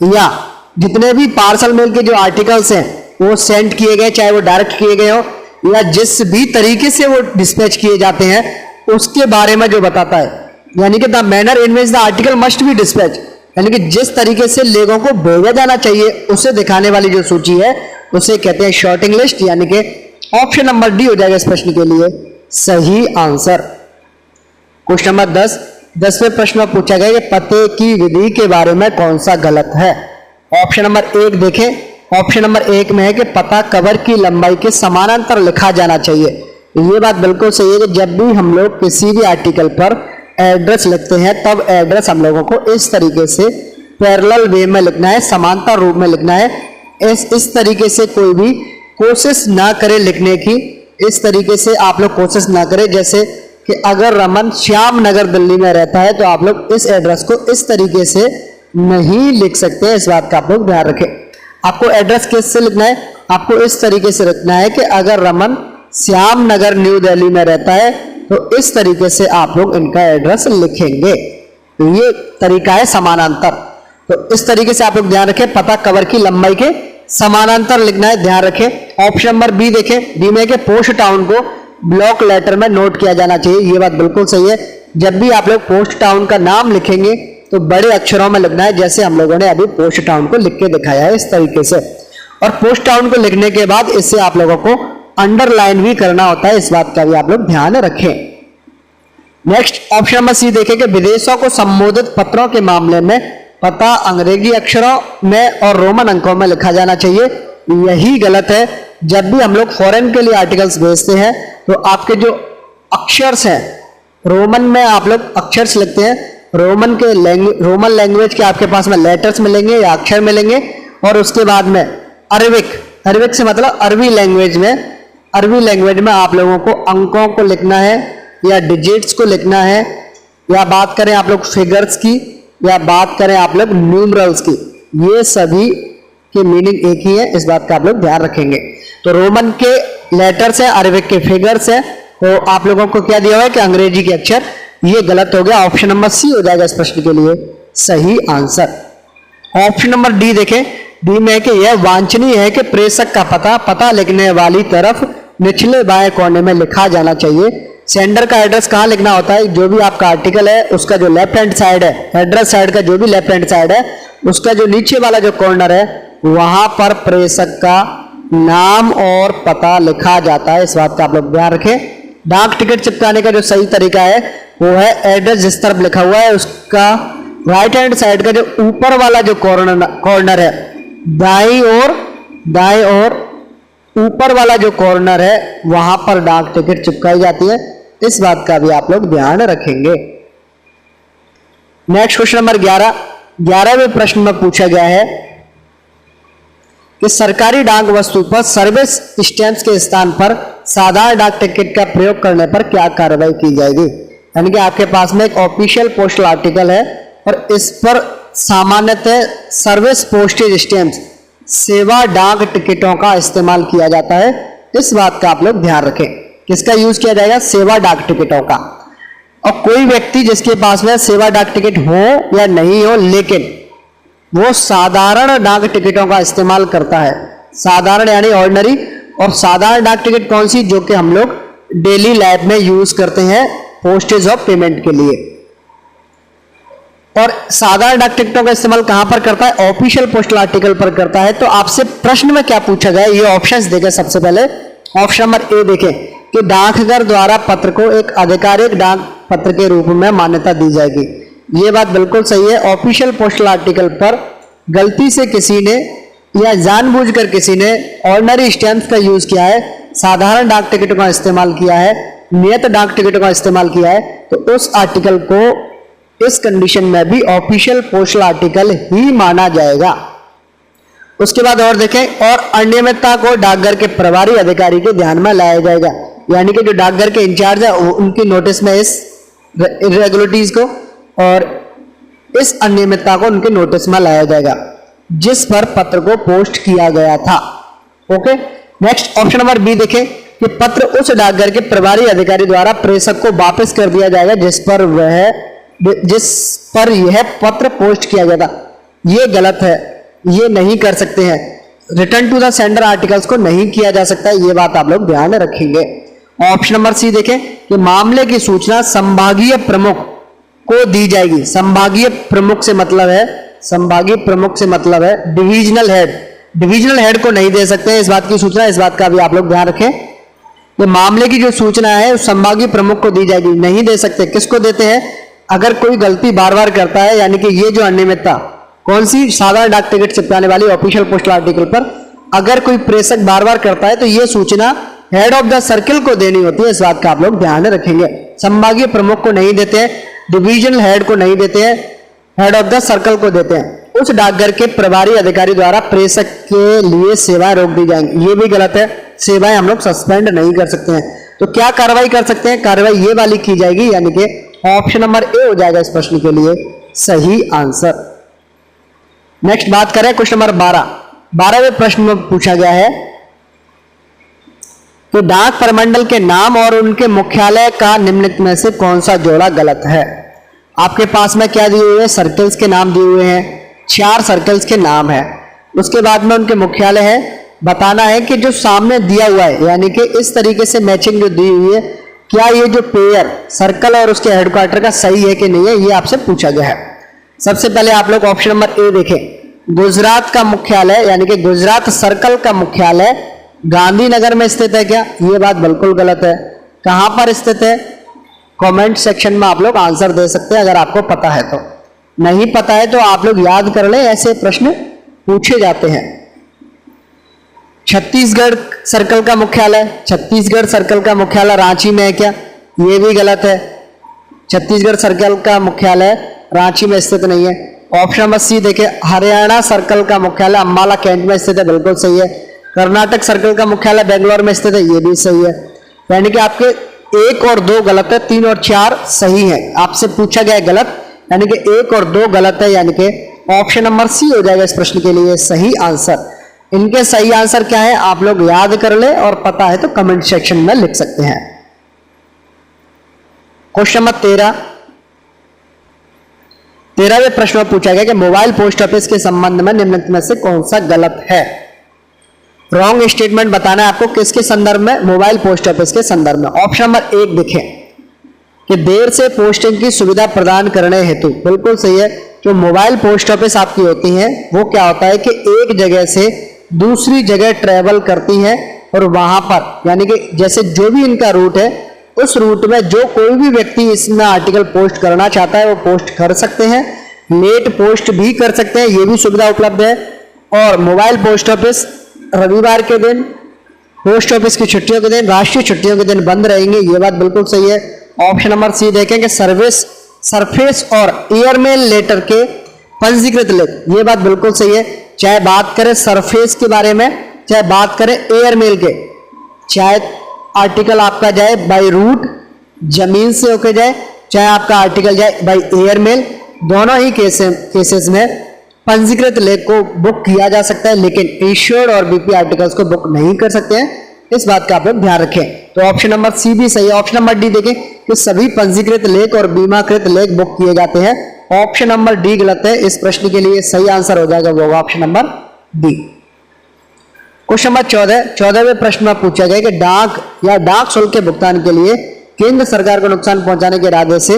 या जितने भी पार्सल मेल के जो आर्टिकल्स हैं वो सेंड किए गए, चाहे वो डायरेक्ट किए गए हो या जिस भी तरीके से वो डिस्पैच किए जाते हैं, उसके बारे में जो बताता है। यानी कि the manner in which the article must B dispatch, यानी कि जिस तरीके से लोगों को भेजा जाना चाहिए उसे दिखाने वाली जो सूची है उसे कहते हैं शॉर्टिंग लिस्ट। यानी कि ऑप्शन नंबर डी हो जाएगा इस प्रश्न के लिए सही आंसर। क्वेश्चन नंबर 10वें प्रश्न में पूछा गया कि पते की विधि के बारे में कौन सा गलत है। ऑप्शन नंबर 1 देखें। ऑप्शन नंबर 1 में है कि पता कवर की लंबाई के समानांतर लिखा जाना चाहिए। ये बात बिल्कुल सही है कि जब भी हम लोग किसी भी आर्टिकल पर एड्रेस लिखते हैं तब एड्रेस हम लोगों को इस तरीके से पैरेलल वे में लिखना है, समांतर रूप में लिखना है। इस तरीके से कोई भी कोशिश ना करे लिखने की, इस तरीके से आप लोग कोशिश ना करें। जैसे कि अगर रमन श्याम नगर दिल्ली में रहता है तो आप लोग इस एड्रेस को इस तरीके से नहीं लिख सकते हैं, इस बात का आप लोग ध्यान रखें। आपको एड्रेस कैसे लिखना है, आपको इस तरीके से लिखना है कि अगर रमन श्याम नगर न्यू दिल्ली में रहता है तो इस तरीके से आप लोग इनका एड्रेस लिखेंगे। तो ये तरीका है समानांतर। तो इस तरीके से आप लोग ध्यान रखें, पता कवर की लंबाई के समानांतर लिखना है, ध्यान रखें। ऑप्शन नंबर बी देखें। बी में के पोस्ट टाउन को ब्लॉक लेटर में नोट किया जाना चाहिए। ये बात बिल्कुल सही है। जब भी आप लोग पोस्ट टाउन का नाम लिखेंगे तो बड़े अक्षरों में लिखना है, जैसे हम लोगों ने अभी पोस्ट टाउन को लिख के दिखाया है इस तरीके से। और पोस्ट टाउन को लिखने के बाद इससे आप लोगों को अंडरलाइन भी करना होता है, इस बात का भी आप लोग ध्यान रखें। नेक्स्ट ऑप्शन नंबर सी देखें कि विदेशों को संबोधित पत्रों के मामले में पता अंग्रेजी अक्षरों में और रोमन अंकों में लिखा जाना चाहिए। यही गलत है। जब भी हम लोग फॉरेन के लिए आर्टिकल्स भेजते हैं तो आपके जो अक्षर्स हैं रोमन में आप लोग अक्षर्स लिखते हैं, रोमन लैंग्वेज के आपके पास में लेटर्स मिलेंगे या अक्षर मिलेंगे। और उसके बाद में अरबिक से मतलब अरबी लैंग्वेज में आप लोगों को अंकों को लिखना है या डिजिट्स को लिखना है, या बात करें आप लोग फिगर्स की या बात करें आप लोग न्यूमरल्स की, ये सभी की मीनिंग एक ही है, इस बात का आप लोग ध्यान रखेंगे। तो रोमन के लेटर्स है, अरबिक के फिगर्स है, तो आप लोगों को क्या दिया हुआ है कि अंग्रेजी के अक्षर। ये गलत हो गया, ऑप्शन नंबर सी हो जाएगा इस प्रश्न के लिए सही आंसर। ऑप्शन नंबर डी देखें। डी में कि यह वांछनीय है कि प्रेषक का पता लिखने वाली तरफ निचले बाएं कोने में लिखा जाना चाहिए। सेंडर का एड्रेस कहाँ लिखना होता है, जो भी आपका आर्टिकल है उसका जो लेफ्ट हैंड साइड है, एड्रेस साइड का जो भी लेफ्ट हैंड साइड है उसका जो नीचे वाला जो कॉर्नर है वहां पर प्रेषक का नाम और पता लिखा जाता है, इस बात का आप लोग ध्यान रखें। डाक टिकट चिपकाने का जो सही तरीका है वो है एड्रेस जिस तरफ लिखा हुआ है उसका राइट हैंड साइड का जो ऊपर वाला जो कॉर्नर है, दाईं ओर ऊपर वाला जो कॉर्नर है वहां पर डाक टिकट चिपकाई जाती है, इस बात का भी आप लोग ध्यान रखेंगे। नेक्स्ट क्वेश्चन नंबर 11वें प्रश्न में पूछा गया है कि सरकारी डाक वस्तु पर सर्विस स्टैंप्स के स्थान पर साधारण डाक टिकट का प्रयोग करने पर क्या कार्रवाई की जाएगी। यानी कि आपके पास में एक ऑफिशियल पोस्टल आर्टिकल है और इस पर सामान्यतः सर्विस पोस्टेज स्टैंप्स सेवा डाक टिकटों का इस्तेमाल किया जाता है, इस बात का आप लोग ध्यान रखें। किसका यूज किया जाएगा, सेवा डाक टिकटों का। और कोई व्यक्ति जिसके पास में सेवा डाक टिकट हो या नहीं हो, लेकिन वो साधारण डाक टिकटों का इस्तेमाल करता है। साधारण यानी ऑर्डिनरी, और साधारण डाक टिकट कौन सी, जो कि हम लोग डेली लाइफ में यूज करते हैं पोस्टेज ऑफ पेमेंट के लिए। और साधारण डाक टिकटों का इस्तेमाल कहां पर करता है, ऑफिशियल पोस्टल आर्टिकल पर करता है। तो आपसे प्रश्न में क्या पूछा गया, ये ऑप्शंस देखें। सबसे पहले ऑप्शन नंबर ए देखें कि डाकघर द्वारा पत्र को एक आधिकारिक डाक पत्र के रूप में मान्यता दी जाएगी। ये बात बिल्कुल सही है। ऑफिशियल पोस्टल आर्टिकल पर गलती से किसी ने या जानबूझकर किसी ने ऑर्डिनरी स्टैंप का यूज किया है, साधारण डाक टिकटों का इस्तेमाल किया है, नियत डाक टिकटों का इस्तेमाल किया है, तो उस आर्टिकल को इस कंडीशन में भी ऑफिशियल पोस्टल आर्टिकल ही माना जाएगा। उसके बाद और देखें, और अनियमितता को डाकघर के प्रभारी अधिकारी के ध्यान में लाया जाएगा। यानी कि जो डाकघर के इंचार्ज है उनकी नोटिस में इस इरेगुलरिटीज को और इस अनियमितता को उनके नोटिस में लाया जाएगा जिस पर पत्र को पोस्ट किया गया था। Okay, next option number B देखें कि पत्र उस डाकघर के प्रभारी अधिकारी द्वारा प्रेषक को वापस कर दिया जाएगा जिस पर यह पत्र पोस्ट किया गया था। यह गलत है, ये नहीं कर सकते हैं। Return to the sender articles को नहीं किया जा सकता, ये बात आप लोग ध्यान रखेंगे। ऑप्शन नंबर सी देखें कि मामले की सूचना संभागीय प्रमुख को दी जाएगी। संभागीय प्रमुख से मतलब है डिविजनल हेड। डिविजनल हेड को नहीं दे सकते इस बात की सूचना, इस बात का भी आप लोग ध्यान रखें। ये मामले की जो सूचना है उस संभागीय प्रमुख को दी जाएगी, नहीं दे सकते। किसको देते हैं, अगर कोई गलती बार बार करता है, यानी कि ये जो अनियमितता कौन सी, साधारण डाक टिकट चिपकाने वाली ऑफिशियल पोस्टल आर्टिकल पर अगर कोई प्रेषक बार बार करता है तो ये सूचना हेड ऑफ द सर्किल को देनी होती है, इस बात का आप लोग ध्यान रखेंगे। संभागीय प्रमुख को नहीं देते हैं, डिविजनल हेड को नहीं देते हैं, हेड ऑफ द सर्कल को देते हैं। उस डाकघर के प्रभारी अधिकारी द्वारा प्रेषक के लिए सेवाएं रोक दी जाएंगी, ये भी गलत है। सेवाएं हम लोग सस्पेंड नहीं कर सकते हैं। तो क्या कार्रवाई कर सकते हैं, कार्रवाई ये वाली की जाएगी, यानी कि ऑप्शन नंबर ए हो जाएगा इस प्रश्न के लिए सही आंसर। नेक्स्ट बात करें क्वेश्चन नंबर 12वें प्रश्न में पूछा गया है तो डाक प्रमंडल के नाम और उनके मुख्यालय का निम्नलिखित में से कौन सा जोड़ा गलत है। आपके पास में क्या दिए हुए हैं, सर्कल्स के नाम दिए हुए हैं, 4 सर्कल्स के नाम है। उसके बाद में उनके मुख्यालय है। बताना है कि जो सामने दिया हुआ है, यानी कि इस तरीके से मैचिंग जो दी हुई है, क्या ये जो पेयर सर्कल और उसके हेडक्वार्टर का सही है कि नहीं है, ये आपसे पूछा गया है। सबसे पहले आप लोग ऑप्शन नंबर ए देखें। गुजरात का मुख्यालय यानी कि गुजरात सर्कल का मुख्यालय गांधीनगर में स्थित है क्या, ये बात बिल्कुल गलत है। कहां पर स्थित है, कमेंट सेक्शन में आप लोग आंसर दे सकते हैं अगर आपको पता है तो। नहीं पता है तो आप लोग याद कर लें, ऐसे प्रश्न पूछे जाते हैं। छत्तीसगढ़ सर्कल का मुख्यालय, छत्तीसगढ़ सर्कल का मुख्यालय रांची में है क्या, ये भी गलत है। छत्तीसगढ़ सर्कल का मुख्यालय रांची में स्थित नहीं है। ऑप्शन नंबर सी देखें, हरियाणा सर्कल का मुख्यालय अंबाला कैंट में स्थित है, बिल्कुल सही है। कर्नाटक सर्कल का मुख्यालय बेंगलोर में स्थित है, ये भी सही है। यानी कि आपके 1 और 2 गलत है, 3 और 4 सही है। आपसे पूछा गया गलत, यानी कि 1 और 2 गलत है, यानी कि ऑप्शन नंबर सी हो जाएगा इस प्रश्न के लिए सही आंसर। इनके सही आंसर क्या है आप लोग याद कर ले, और पता है तो कमेंट सेक्शन में लिख सकते हैं। क्वेश्चन नंबर 13वें प्रश्न में पूछा गया कि मोबाइल पोस्ट ऑफिस के संबंध में निम्नलिखित में से कौन सा गलत है। रॉन्ग स्टेटमेंट बताना है आपको, किसके संदर्भ में, मोबाइल पोस्ट ऑफिस के संदर्भ में। ऑप्शन नंबर 1 देखें कि देर से पोस्टिंग की सुविधा प्रदान करने हेतु, बिल्कुल सही है। जो मोबाइल पोस्ट ऑफिस आपकी होती है वो क्या होता है कि एक जगह से दूसरी जगह ट्रेवल करती है, और वहां पर यानी कि जैसे जो भी इनका रूट है उस रूट में जो कोई भी व्यक्ति इसमें आर्टिकल पोस्ट करना चाहता है वो पोस्ट कर सकते हैं। लेट पोस्ट भी कर सकते हैं, ये भी सुविधा उपलब्ध है। और मोबाइल पोस्ट ऑफिस रविवार के दिन, पोस्ट ऑफिस की छुट्टियों के दिन, राष्ट्रीय छुट्टियों के दिन बंद रहेंगे, ये बात बिल्कुल सही है। ऑप्शन नंबर सी देखें कि सरफेस और एयरमेल लेटर के पंजीकृत लेख, ये बात बिल्कुल सही है। चाहे बात करें सरफेस के बारे में, चाहे बात करें एयरमेल के, चाहे आर्टिकल आपका जाए बाय रूट जमीन से होके जाए, चाहे आपका आर्टिकल जाए बाय एयरमेल, दोनों ही केसेस में पंजीकृत लेख को बुक किया जा सकता है, लेकिन इश्योर्ड और बीपी आर्टिकल्स को बुक नहीं कर सकते हैं। इस बात का आप लोग ध्यान रखें। तो ऑप्शन नंबर सी भी सही है। ऑप्शन नंबर डी देखें कि सभी पंजीकृत लेख और बीमाकृत लेख बुक किए जाते हैं, ऑप्शन नंबर डी गलत है। इस प्रश्न के लिए सही आंसर हो जाएगा वो option number D. Question number 14वें प्रश्न में पूछा गया कि डाक या डाक शुल्क के भुगतान के लिए केंद्र सरकार को नुकसान पहुंचाने के इरादे से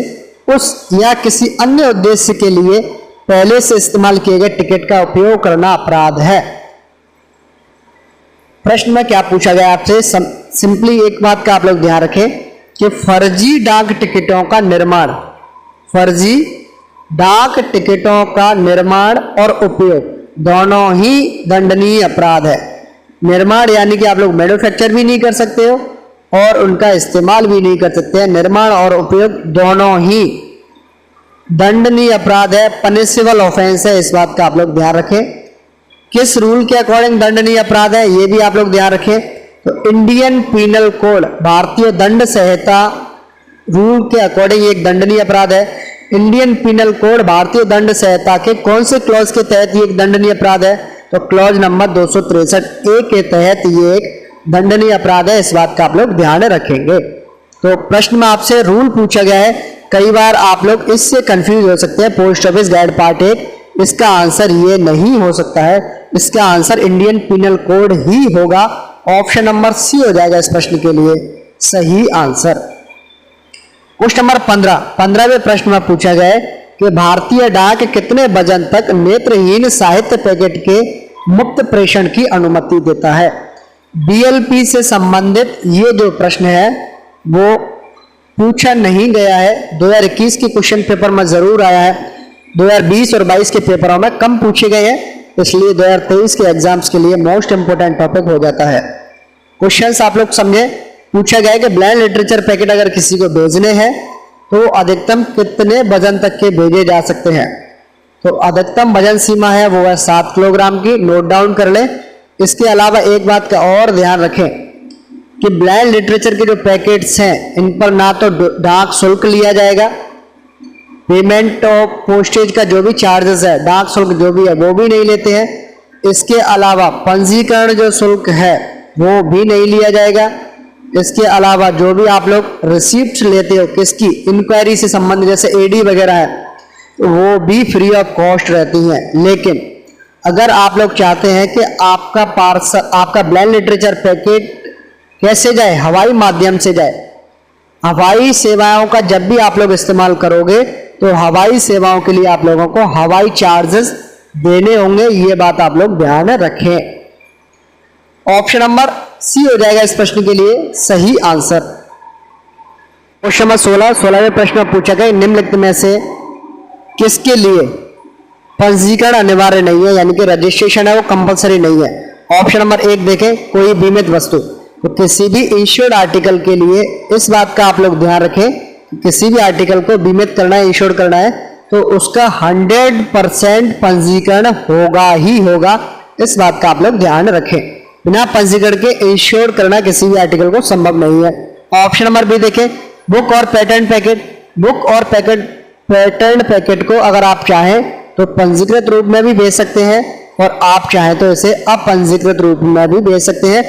उस या किसी अन्य उद्देश्य के लिए पहले से इस्तेमाल किए गए टिकट का उपयोग करना अपराध है। प्रश्न में क्या पूछा गया आपसे, सिंपली एक बात का आप लोग ध्यान रखें कि फर्जी डाक टिकटों का निर्माण और उपयोग दोनों ही दंडनीय अपराध है। निर्माण यानी कि आप लोग मैन्युफैक्चर भी नहीं कर सकते हो और उनका इस्तेमाल भी नहीं कर सकते हैं। निर्माण और उपयोग दोनों ही दंडनीय अपराध है, पनिशेबल ऑफेंस है। इस बात का आप लोग ध्यान रखें। किस रूल के अकॉर्डिंग दंडनीय अपराध है ये भी आप लोग ध्यान रखें। तो इंडियन पीनल कोड, भारतीय दंड संहिता रूल के अकॉर्डिंग एक दंडनीय अपराध है। इंडियन पीनल कोड भारतीय दंड संहिता के कौन से क्लॉज के तहत ये एक दंडनीय अपराध है? तो क्लॉज नंबर 263A के तहत ये एक दंडनीय अपराध है। इस बात का आप लोग ध्यान रखेंगे। तो प्रश्न में आपसे रूल पूछा गया है, कई बार आप लोग इससे कंफ्यूज हो सकते हैं। पोस्ट ऑफिस गाइड पार्ट 1, इसका आंसर ये नहीं हो सकता है, इसका आंसर इंडियन पीनल कोड ही होगा। ऑप्शन नंबर सी हो जाएगा इस प्रश्न के लिए सही आंसर। क्वेश्चन नंबर 15वें प्रश्न में पूछा गया है कि भारतीय डाक कितने वजन तक नेत्रहीन साहित्य पैकेट के मुक्त प्रेषण की अनुमति देता है? BLP से संबंधित ये जो प्रश्न है वो पूछा नहीं गया है। 2021 के क्वेश्चन पेपर में जरूर आया है, 2020 और 22 के पेपरों में कम पूछे गए हैं, इसलिए 2023 के एग्जाम्स के लिए मोस्ट इंपोर्टेंट टॉपिक हो जाता है। क्वेश्चंस आप लोग समझे। पूछा गया है कि ब्लाइंड लिटरेचर पैकेट अगर किसी को भेजने हैं तो अधिकतम कितने वजन तक के भेजे जा सकते हैं? तो अधिकतम वजन सीमा है वो है 7 किलोग्राम की, नोट डाउन कर लें। इसके अलावा एक बात का और ध्यान रखें कि ब्लाइंड लिटरेचर के जो पैकेट्स हैं इन पर ना तो डाक शुल्क लिया जाएगा, पेमेंट ऑफ पोस्टेज का जो भी चार्जेस है, डाक शुल्क जो भी है वो भी नहीं लेते हैं। इसके अलावा पंजीकरण जो शुल्क है वो भी नहीं लिया जाएगा। इसके अलावा जो भी आप लोग रिसिप्ट लेते हो किसकी, इंक्वायरी से संबंधित जैसे AD वगैरह है, तो वो भी फ्री ऑफ कॉस्ट रहती हैं। लेकिन अगर आप लोग चाहते हैं कि आपका पार्सल, आपका ब्लाइंड लिटरेचर पैकेट कैसे जाए, हवाई माध्यम से जाए, हवाई सेवाओं का जब भी आप लोग इस्तेमाल करोगे तो हवाई सेवाओं के लिए आप लोगों को हवाई चार्जेस देने होंगे, ये बात आप लोग ध्यान रखें। ऑप्शन नंबर सी हो जाएगा इस प्रश्न के लिए सही आंसर। क्वेश्चन नंबर 16वें प्रश्न में पूछा गया निम्नलिखित में से किसके लिए पंजीकरण अनिवार्य नहीं है, यानी कि रजिस्ट्रेशन है वो कंपलसरी नहीं है। ऑप्शन नंबर 1 देखें, कोई बीमित वस्तु, तो किसी भी इंश्योर्ड आर्टिकल के लिए इस बात का आप लोग ध्यान रखें कि किसी भी आर्टिकल को बीमित करना है, इंश्योर्ड करना है तो उसका 100% पंजीकरण होगा ही होगा। इस बात का आप लोग ध्यान रखें। बिना पंजीकरण के इंश्योर करना किसी भी आर्टिकल को संभव नहीं है। ऑप्शन नंबर बी देखें, बुक और पैटर्न पैकेट, बुक और पैटर्न पैकेट को अगर आप चाहें तो पंजीकृत रूप में भी भेज सकते हैं और आप चाहें तो इसे अपंजीकृत रूप में भी भेज सकते हैं,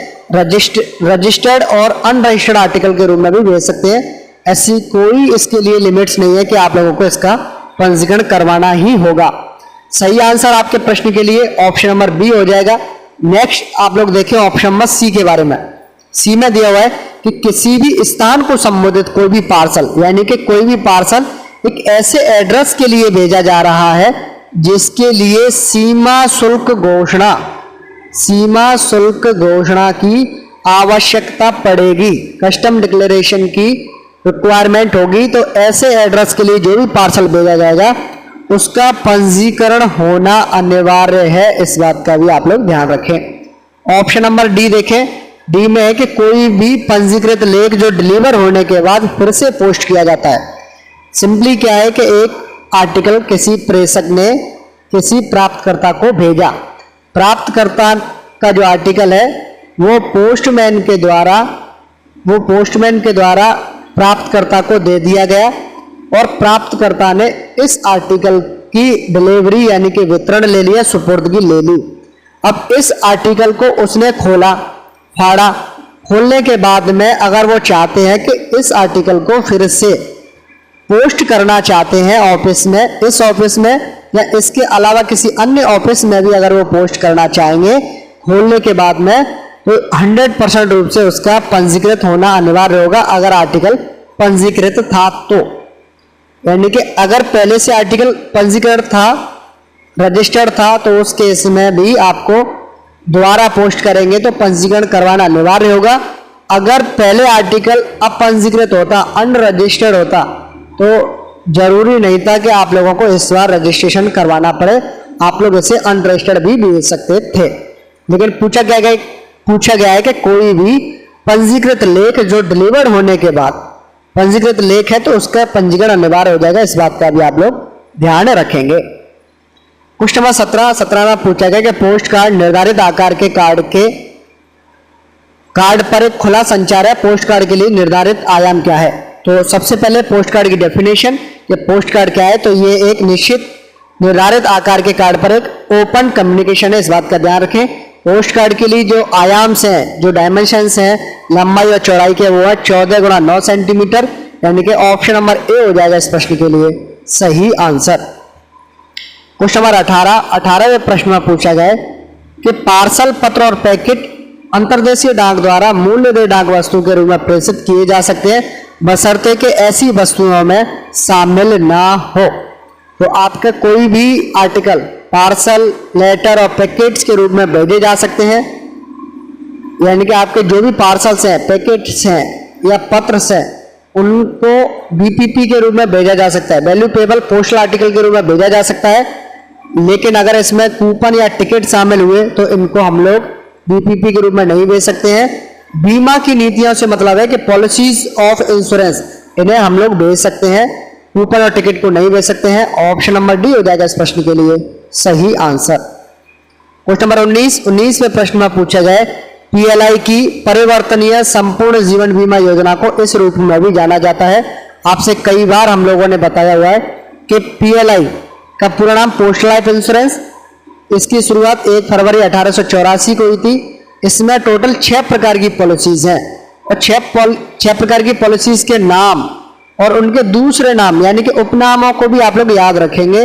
रजिस्टर्ड और अनरजिस्टर्ड आर्टिकल के रूप में भी भेज सकते हैं। ऐसी कोई इसके लिए लिमिट्स नहीं है कि आप लोगों को इसका पंजीकरण करवाना ही होगा। सही आंसर आपके प्रश्न के लिए ऑप्शन नंबर बी हो जाएगा। नेक्स्ट आप लोग देखें ऑप्शन नंबर सी के बारे में। सी में दिया हुआ है कि किसी भी स्थान को संबोधित कोई भी पार्सल, यानी कि कोई भी पार्सल एक ऐसे एड्रेस के लिए भेजा जा रहा है जिसके लिए सीमा शुल्क घोषणा की आवश्यकता पड़ेगी, कस्टम डिक्लेरेशन की रिक्वायरमेंट होगी। तो ऐसे एड्रेस के लिए जो भी पार्सल भेजा जाएगा उसका पंजीकरण होना अनिवार्य है। इस बात का भी आप लोग ध्यान रखें। ऑप्शन नंबर डी देखें, डी में है कि कोई भी पंजीकृत लेख जो डिलीवर होने के बाद फिर से पोस्ट किया जाता है। सिंपली क्या है कि एक आर्टिकल किसी प्रेषक ने किसी प्राप्तकर्ता को भेजा, प्राप्तकर्ता का जो आर्टिकल है वो पोस्टमैन के द्वारा प्राप्तकर्ता को दे दिया गया और प्राप्तकर्ता ने इस आर्टिकल की डिलीवरी यानी कि वितरण ले लिया, सुपुर्दगी ले ली। अब इस आर्टिकल को उसने खोला, फाड़ा, खोलने के बाद में अगर वो चाहते हैं कि इस आर्टिकल को फिर से पोस्ट करना चाहते हैं ऑफिस में, इस ऑफिस में या इसके अलावा किसी अन्य ऑफिस में भी अगर वो पोस्ट करना चाहेंगे खोलने के बाद में, तो 100% रूप से उसका पंजीकृत होना अनिवार्य होगा अगर आर्टिकल पंजीकृत था तो। यानी कि अगर पहले से आर्टिकल पंजीकृत था, रजिस्टर्ड था, तो उस केस में भी आपको दोबारा पोस्ट करेंगे तो पंजीकरण करवाना अनिवार्य होगा। अगर पहले आर्टिकल अपंजीकृत होता, अनरजिस्टर्ड होता, तो जरूरी नहीं था कि आप लोगों को इस बार रजिस्ट्रेशन करवाना पड़े, आप लोग इसे अनरजिस्टर्ड भी भेज सकते थे। लेकिन पूछा गया है कि कोई भी पंजीकृत लेख जो डिलीवर्ड होने के बाद पंजीकृत लेख है तो उसका पंजीकरण अनिवार्य हो जाएगा, इस बात का भी आप लोग ध्यान रखेंगे। क्वेश्चन नंबर 17 में पूछा गया कि पोस्ट कार्ड निर्धारित आकार के कार्ड पर एक खुला संचार है, पोस्ट कार्ड के लिए निर्धारित आयाम क्या है। तो सबसे पहले पोस्ट कार्ड की डेफिनेशन, ये पोस्ट कार्ड क्या है, तो ये एक निश्चित निर्धारित आकार के कार्ड पर एक ओपन कम्युनिकेशन है, इस बात का ध्यान रखें। पोस्ट कार्ड के लिए जो आयाम्स हैं, जो डायमेंशंस हैं लंबाई और चौड़ाई के, वो है 14 × 9 सेंटीमीटर, यानी कि ऑप्शन नंबर ए हो जाएगा इस प्रश्न के लिए सही आंसर। क्वेश्चन नंबर 18वें प्रश्न में पूछा गया है कि पार्सल पत्र और पैकेट अंतर्देशीय डाक द्वारा मूल्यदेय डाक वस्तु के रूप में प्रेषित किए जा सकते हैं, बशर्ते कि ऐसी वस्तुओं में शामिल ना हो। तो आपका कोई भी आर्टिकल पार्सल, लेटर और पैकेट्स के रूप में भेजे जा सकते हैं, यानी कि आपके जो भी पार्सल्स हैं, पैकेट्स हैं या पत्र हैं, उनको बीपीपी के रूप में भेजा जा सकता है, वैल्यू पेबल पोस्टल आर्टिकल के रूप में भेजा जा सकता है। लेकिन अगर इसमें कूपन या टिकट शामिल हुए तो इनको हम लोग बीपीपी के रूप में नहीं भेज सकते हैं। बीमा की नीतियों से मतलब है कि पॉलिसीज ऑफ इंश्योरेंस, इन्हें हम लोग भेज सकते हैं, कूपन और टिकट को नहीं भेज सकते हैं। ऑप्शन नंबर डी हो जाएगा इस प्रश्न के लिए सही आंसर। क्वेश्चन नंबर 19वें प्रश्न में पूछा गया है पीएलआई की परिवर्तनीय संपूर्ण जीवन बीमा योजना को इस रूप में भी जाना जाता है। आपसे कई बार हम लोगों ने बताया हुआ है कि पीएलआई का पूरा नाम पोस्ट लाइफ इंश्योरेंस, इसकी शुरुआत 1 फरवरी 1884 को हुई थी। इसमें टोटल 6 प्रकार की पॉलिसीज हैं और 6 प्रकार की पॉलिसीज के नाम और उनके दूसरे नाम यानी कि उपनामों को भी आप लोग याद रखेंगे।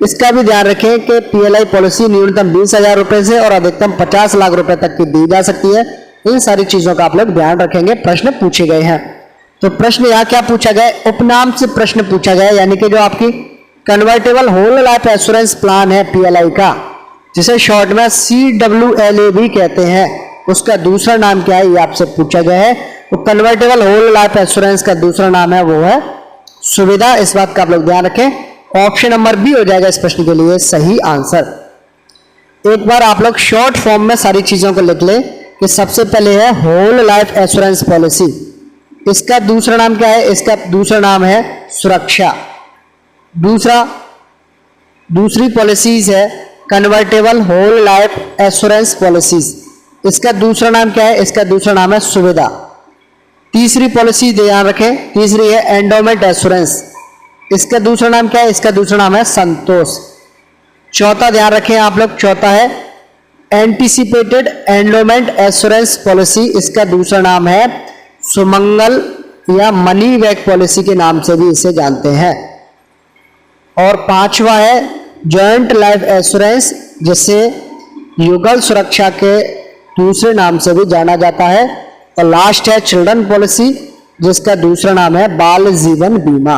इसका भी ध्यान रखें कि पीएलआई पॉलिसी न्यूनतम 20,000 रुपए से और अधिकतम 50 लाख रुपए तक की दी जा सकती है। इन सारी चीजों का आप लोग ध्यान रखेंगे, प्रश्न पूछे गए हैं। तो प्रश्न यहाँ क्या पूछा गया, उपनाम से प्रश्न पूछा गया, यानी कि जो आपकी convertible whole life assurance plan है पीएलआई का, जिसे शॉर्ट में CWLA भी कहते हैं, उसका दूसरा नाम क्या है ये आपसे पूछा गया है। तो कन्वर्टेबल होल लाइफ एश्योरेंस का दूसरा नाम है वो है सुविधा, इस बात का आप लोग ध्यान रखें। ऑप्शन नंबर बी हो जाएगा इस प्रश्न के लिए सही आंसर। एक बार आप लोग शॉर्ट फॉर्म में सारी चीजों को लिख लें कि सबसे पहले है होल लाइफ एश्योरेंस पॉलिसी, इसका दूसरा नाम क्या है, इसका दूसरा नाम है सुरक्षा। दूसरी पॉलिसीज है convertible whole life assurance policies, इसका दूसरा नाम क्या है, इसका दूसरा नाम है सुविधा। तीसरी पॉलिसी ध्यान रखें, तीसरी है एंडोमेंट एश्योरेंस, इसका दूसरा नाम क्या है, इसका दूसरा नाम है संतोष। चौथा ध्यान रखें आप लोग, चौथा है एंटीसिपेटेड एंडोमेंट एश्योरेंस पॉलिसी, इसका दूसरा नाम है सुमंगल या मनी बैक पॉलिसी के नाम से भी इसे जानते हैं। और पांचवा है जॉइंट लाइफ एश्योरेंस, जिसे युगल सुरक्षा के दूसरे नाम से भी जाना जाता है। और लास्ट है चिल्ड्रन पॉलिसी, जिसका दूसरा नाम है बाल जीवन बीमा।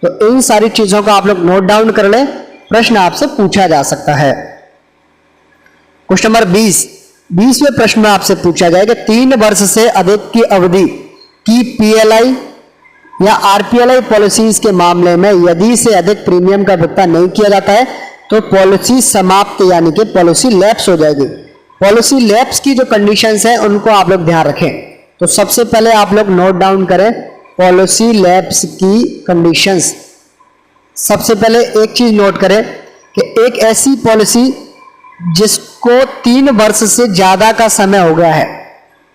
तो इन सारी चीजों को आप लोग नोट डाउन कर लें, प्रश्न आपसे पूछा जा सकता है। क्वेश्चन नंबर 20वें प्रश्न में आपसे पूछा गया कि 3 वर्ष से अधिक की अवधि की पीएलआई या आरपीएलआई पॉलिसीज के मामले में यदि से अधिक प्रीमियम का भुगतान नहीं किया जाता है तो पॉलिसी समाप्त यानी कि पॉलिसी लैप्स हो जाएगी। पॉलिसी लैप्स की जो कंडीशंस हैं उनको आप लोग ध्यान रखें। तो सबसे पहले आप लोग नोट डाउन करें पॉलिसी लैप्स की कंडीशंस। सबसे पहले एक चीज नोट करें कि एक ऐसी पॉलिसी जिसको 3 वर्ष से ज्यादा का समय हो गया है,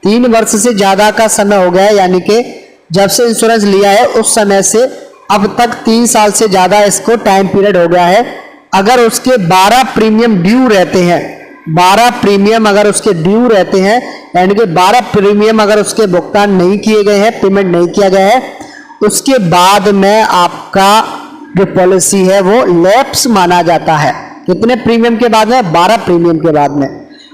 3 वर्ष से ज्यादा का समय हो गया है, यानी कि जब से इंश्योरेंस लिया है उस समय से अब तक 3 साल से ज्यादा इसको टाइम पीरियड हो गया है। अगर उसके 12 प्रीमियम ड्यू रहते हैं, 12 प्रीमियम अगर उसके ड्यू रहते हैं, यानी कि 12 प्रीमियम अगर उसके भुगतान नहीं किए गए हैं, पेमेंट नहीं किया गया है, उसके बाद में आपका जो पॉलिसी है वो लैप्स माना जाता है। कितने प्रीमियम के बाद में? 12 प्रीमियम के बाद में।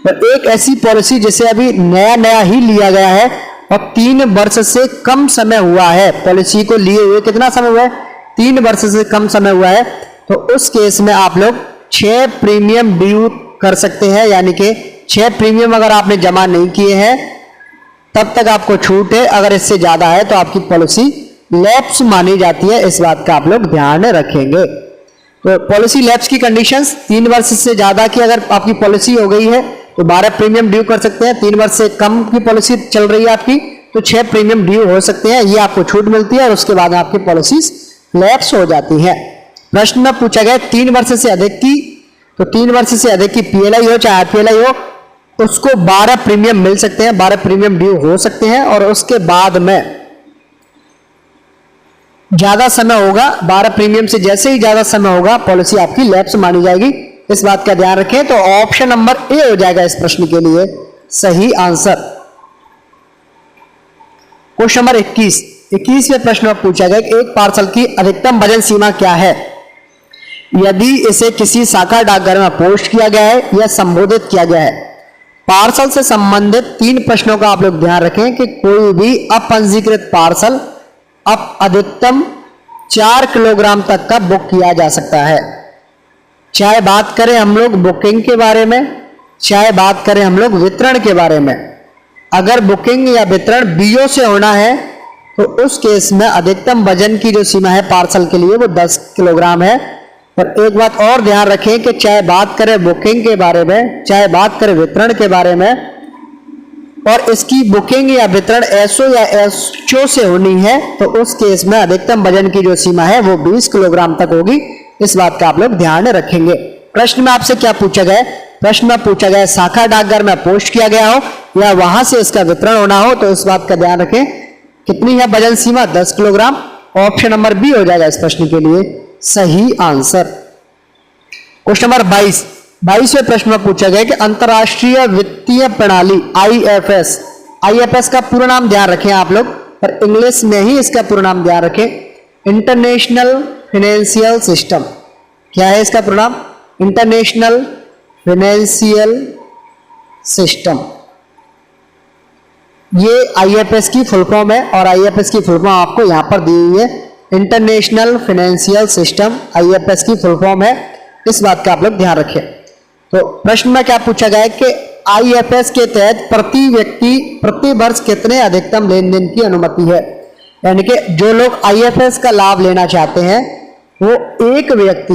तो एक ऐसी पॉलिसी जिसे अभी नया नया ही लिया गया है और 3 वर्ष से कम समय हुआ है, पॉलिसी को लिए हुए कितना समय हुआ है? 3 वर्ष से कम समय हुआ है, तो उस केस में आप लोग 6 प्रीमियम ड्यू कर सकते हैं। यानी कि 6 प्रीमियम अगर आपने जमा नहीं किए हैं तब तक आपको छूट है, अगर इससे ज्यादा है तो आपकी पॉलिसी लैप्स मानी जाती है। इस बात का आप लोग ध्यान रखेंगे। तो पॉलिसी लैप्स की कंडीशंस, 3 वर्ष से ज्यादा की अगर आपकी पॉलिसी हो गई है तो 12 प्रीमियम ड्यू कर सकते हैं। 3 वर्ष से कम की पॉलिसी चल रही है आपकी तो 6 प्रीमियम ड्यू हो सकते हैं, ये आपको छूट मिलती है और उसके बाद आपकी पॉलिसी लैप्स हो जाती है। प्रश्न में पूछा गया 3 वर्ष से अधिक की, तो 3 वर्ष से अधिक की पीएलआई हो चाहे आरपीएलआई हो, उसको 12 प्रीमियम मिल सकते हैं, 12 प्रीमियम ड्यू हो सकते हैं और उसके बाद में ज्यादा समय होगा, 12 प्रीमियम से जैसे ही ज्यादा समय होगा पॉलिसी आपकी लैप्स मानी जाएगी। इस बात का ध्यान रखें। तो ऑप्शन नंबर ए हो जाएगा इस प्रश्न के लिए सही आंसर। क्वेश्चन नंबर 21वें प्रश्न में पूछा गया कि एक पार्सल की अधिकतम वजन सीमा क्या है यदि इसे किसी शाखा डाकघर में पोस्ट किया गया है या संबोधित किया गया है। पार्सल से संबंधित 3 प्रश्नों का आप लोग ध्यान रखें कि कोई भी अपंजीकृत पार्सल अब अधिकतम 4 किलोग्राम तक का बुक किया जा सकता है। चाहे बात करें हम लोग बुकिंग के बारे में, चाहे बात करें हम लोग वितरण के बारे में। अगर बुकिंग या वितरण बीओ से होना है तो उस केस में अधिकतम वजन की जो सीमा है पार्सल के लिए वो 10 किलोग्राम है। और एक बात और ध्यान रखें कि चाहे बात करें बुकिंग के बारे में, चाहे बात करें वितरण के बारे में, और इसकी बुकिंग या वितरण एसओ या एसओ से होनी है तो उस केस में अधिकतम वजन की जो सीमा है वो 20 किलोग्राम तक होगी। इस बात का आप लोग ध्यान रखेंगे। प्रश्न में आपसे क्या पूछा गया? प्रश्न में पूछा गया शाखा डाकघर में पोस्ट किया गया हो या वहां से इसका वितरण होना हो, तो इस बात का ध्यान रखें। कितनी है वजन सीमा? 10 किलोग्राम। ऑप्शन नंबर बी हो जाएगा इस प्रश्न के लिए सही आंसर। क्वेश्चन नंबर 22वें प्रश्न में पूछा गया कि अंतरराष्ट्रीय वित्तीय प्रणाली आईएफएस का पूरा नाम ध्यान रखें आप लोग, पर इंग्लिश में ही इसका पूरा नाम ध्यान रखें। International financial system. क्या है इसका पूरा नाम? International financial system. ये आईएफएस की फुल फॉर्म है और आईएफएस की फुल फॉर्म आपको यहां पर दी हुई है। इंटरनेशनल फाइनेंशियल सिस्टम आईएफएस की फुल फॉर्म है। इस बात का आप लोग ध्यान रखें। तो प्रश्न में क्या पूछा गया है कि आईएफएस के तहत प्रति व्यक्ति प्रति वर्ष कितने अधिकतम लेन देन की अनुमति है। यानी कि जो लोग आईएफएस का लाभ लेना चाहते हैं वो एक व्यक्ति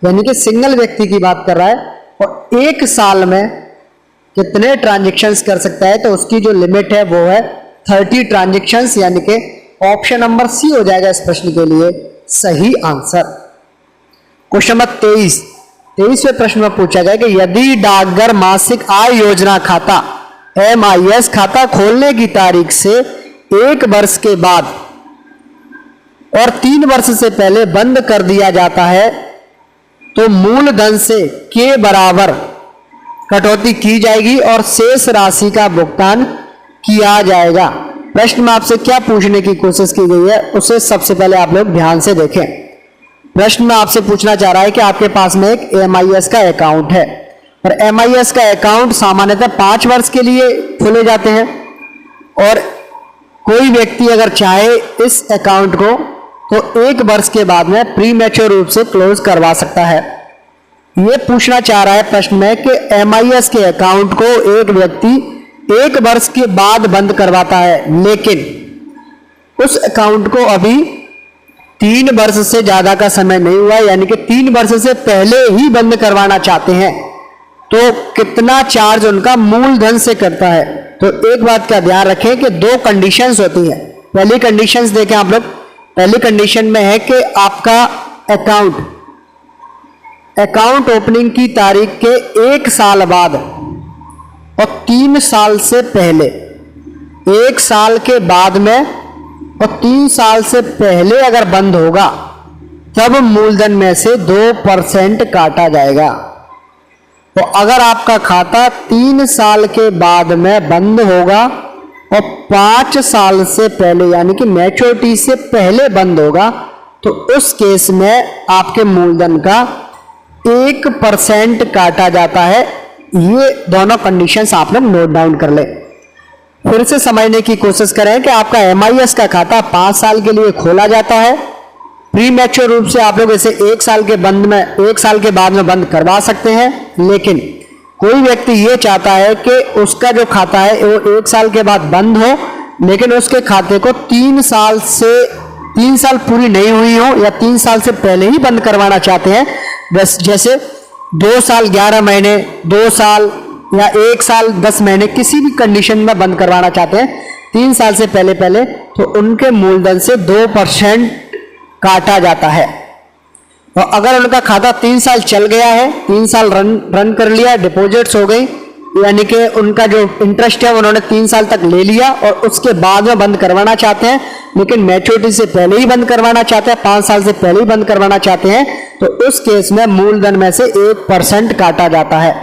यानी कि सिंगल व्यक्ति की बात कर रहा है और 1 साल में कितने ट्रांजैक्शंस कर सकता है, तो उसकी जो लिमिट है वो है 30 ट्रांजैक्शंस। यानी कि ऑप्शन नंबर सी हो जाएगा इस प्रश्न के लिए सही आंसर। क्वेश्चन नंबर 23वें प्रश्न में पूछा गया कि यदि डाकघर मासिक आय योजना खाता MIS खाता खोलने की तारीख से 1 वर्ष के बाद और 3 वर्ष से पहले बंद कर दिया जाता है तो मूलधन से के बराबर कटौती की जाएगी और शेष राशि का भुगतान किया जाएगा। प्रश्न में आपसे क्या पूछने की कोशिश की गई है उसे सबसे पहले आप लोग ध्यान से देखें। प्रश्न में आपसे पूछना चाह रहा है कि आपके पास में एक MIS का अकाउंट है और MIS का अकाउंट सामान्यतः 5 वर्ष के लिए खोले जाते हैं और कोई व्यक्ति अगर चाहे इस अकाउंट को तो 1 वर्ष के बाद में प्री मैच्योर रूप से क्लोज करवा सकता है। ये पूछना चाह रहा है प्रश्न में कि MIS के अकाउंट को एक व्यक्ति 1 वर्ष के बाद बंद करवाता है, लेकिन उस अकाउंट को अभी 3 वर्ष से ज्यादा का समय नहीं हुआ, यानी कि 3 वर्ष से पहले ही बंद करवाना चाहते हैं, तो कितना चार्ज उनका मूलधन से करता है। तो एक बात का ध्यान रखें कि 2 कंडीशंस होती हैं। पहली कंडीशंस देखें आप लोग। पहली कंडीशन में है कि आपका अकाउंट ओपनिंग की तारीख के 1 साल बाद और 3 साल से पहले, 1 साल के बाद में और 3 साल से पहले अगर बंद होगा तब मूलधन में से 2% काटा जाएगा। तो अगर आपका खाता 3 साल के बाद में बंद होगा और 5 साल से पहले यानी कि मैच्योरिटी से पहले बंद होगा तो उस केस में आपके मूलधन का 1% काटा जाता है। ये दोनों कंडीशंस आप लोग नोट डाउन कर ले। फिर से समझने की कोशिश करें कि आपका MIS का खाता 5 साल के लिए खोला जाता है। प्री मैच्योर रूप से आप लोग इसे 1 साल के बाद में बंद करवा सकते हैं, लेकिन कोई व्यक्ति ये चाहता है कि उसका जो खाता है वो 1 साल के बाद बंद हो, लेकिन उसके खाते को 3 साल पूरी नहीं हुई हो या 3 साल से पहले ही बंद करवाना चाहते हैं। बस जैसे 2 साल 11 महीने, 2 साल या 1 साल 10 महीने, किसी भी कंडीशन में बंद करवाना चाहते हैं 3 साल से पहले, तो उनके मूलधन से 2% काटा जाता है। और अगर उनका खाता 3 साल चल गया है, 3 साल रन कर लिया, डिपॉजिट्स हो गई, यानी कि उनका जो इंटरेस्ट है उन्होंने 3 साल तक ले लिया और उसके बाद में बंद करवाना चाहते हैं, लेकिन मैच्योरिटी से पहले ही बंद करवाना चाहते हैं, 5 साल से पहले ही बंद करवाना चाहते हैं, तो उस केस में मूलधन में से 1% काटा जाता है।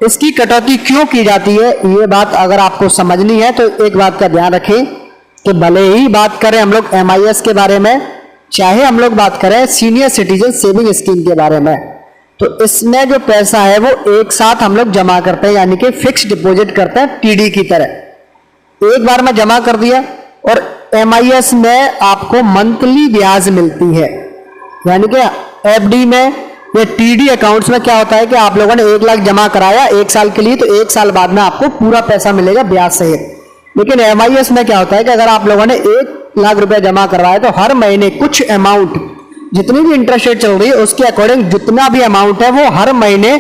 इसकी कटौती क्यों की जाती है, ये बात अगर आपको समझनी है तो एक बात का ध्यान रखें कि भले ही बात करें हम लोग MIS के बारे में, चाहे हम लोग बात करें सीनियर सिटीजन सेविंग स्कीम के बारे में, तो इसमें जो पैसा है वो एक साथ हम लोग जमा करते हैं, यानी कि फिक्स डिपॉजिट करते हैं TD की तरह। एक बार में जमा कर दिया। और MIS में आपको मंथली ब्याज मिलती है, यानी कि FD में या TD अकाउंट्स में क्या होता है कि आप लोगों ने 1 लाख जमा कराया 1 साल के लिए, तो 1 साल बाद में आपको पूरा पैसा मिलेगा ब्याज सहित। लेकिन MIS में क्या होता है कि अगर आप लोगों ने 1 लाख रुपया जमा करवाया तो हर महीने कुछ अमाउंट, जितनी भी इंटरेस्ट रेट चल रही है उसके अकॉर्डिंग जितना भी अमाउंट है वो हर महीने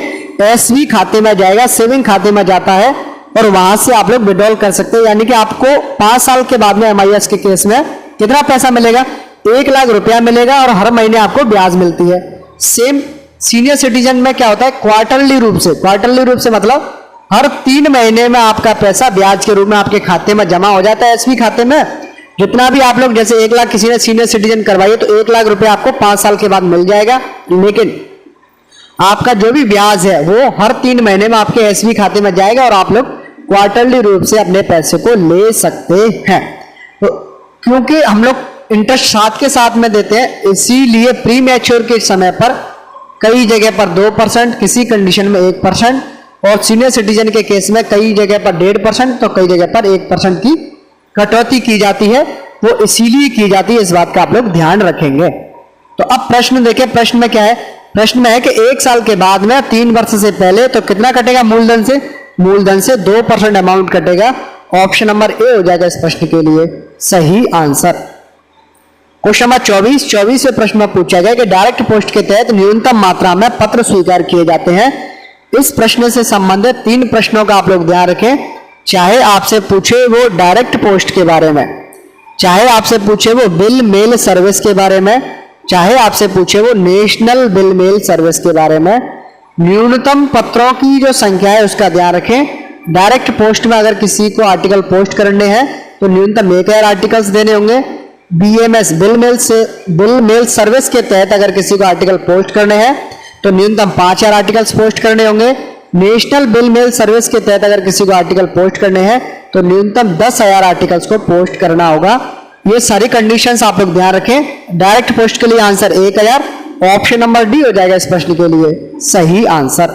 SV खाते में जाएगा, सेविंग खाते में जाता है, और वहां से आप लोग विड्रॉल कर सकते हैं। यानी कि आपको 5 साल के बाद में MIS के केस में कितना पैसा मिलेगा, 1 लाख रुपया मिलेगा और हर महीने आपको ब्याज मिलती है। सेम सीनियर सिटीजन में क्या होता है, क्वार्टरली रूप से मतलब हर 3 महीने में आपका पैसा ब्याज के रूप में आपके खाते में जमा हो जाता है SV खाते में। जितना भी आप लोग, जैसे 1 लाख किसी ने सीनियर सिटीजन करवाइए तो 1 लाख रुपए आपको 5 साल के बाद मिल जाएगा, लेकिन आपका जो भी ब्याज है वो हर 3 महीने में आपके SV खाते में जाएगा और आप लोग क्वार्टरली रूप से अपने पैसे को ले सकते हैं। तो क्योंकि हम लोग इंटरेस्ट साथ के साथ में देते हैं, इसीलिए प्री मैच्योर के समय पर कई जगह पर 2%, किसी कंडीशन में 1%, और सीनियर सिटीजन के केस में कई जगह पर 1.5%, तो कई जगह पर 1% की कटौती की जाती है। वो इसीलिए की जाती है, इस बात का आप लोग ध्यान रखेंगे। तो अब प्रश्न देखें, प्रश्न में क्या है, प्रश्न में है कि 1 साल के बाद में 3 वर्ष से पहले तो कितना कटेगा मूलधन से 2% अमाउंट कटेगा। ऑप्शन नंबर ए हो जाएगा इस प्रश्न के लिए सही आंसर। क्वेश्चन नंबर 24वें प्रश्न में पूछा गया कि डायरेक्ट पोस्ट के तहत न्यूनतम मात्रा में पत्र स्वीकार किए जाते हैं। इस प्रश्न से संबंधित 3 प्रश्नों का आप लोग ध्यान रखें। चाहे आपसे पूछे वो डायरेक्ट पोस्ट के बारे में, चाहे आपसे पूछे वो बिल मेल सर्विस के बारे में, चाहे आपसे पूछे वो नेशनल बिल मेल सर्विस के बारे में, न्यूनतम पत्रों की जो संख्या है उसका ध्यान रखें। डायरेक्ट पोस्ट में अगर किसी को आर्टिकल पोस्ट करने हैं तो न्यूनतम 1000 आर्टिकल्स देने होंगे। BMS बिल मेल सर्विस के तहत अगर किसी को आर्टिकल पोस्ट करने हैं तो न्यूनतम 5000 आर्टिकल्स पोस्ट करने होंगे। नेशनल बिल मेल सर्विस के तहत अगर किसी को आर्टिकल पोस्ट करने हैं तो न्यूनतम 10,000 आर्टिकल्स को पोस्ट करना होगा। ये सारी कंडीशंस आप लोग ध्यान रखें। डायरेक्ट पोस्ट के लिए आंसर 1000, ऑप्शन नंबर डी हो जाएगा इस प्रश्न के लिए सही आंसर।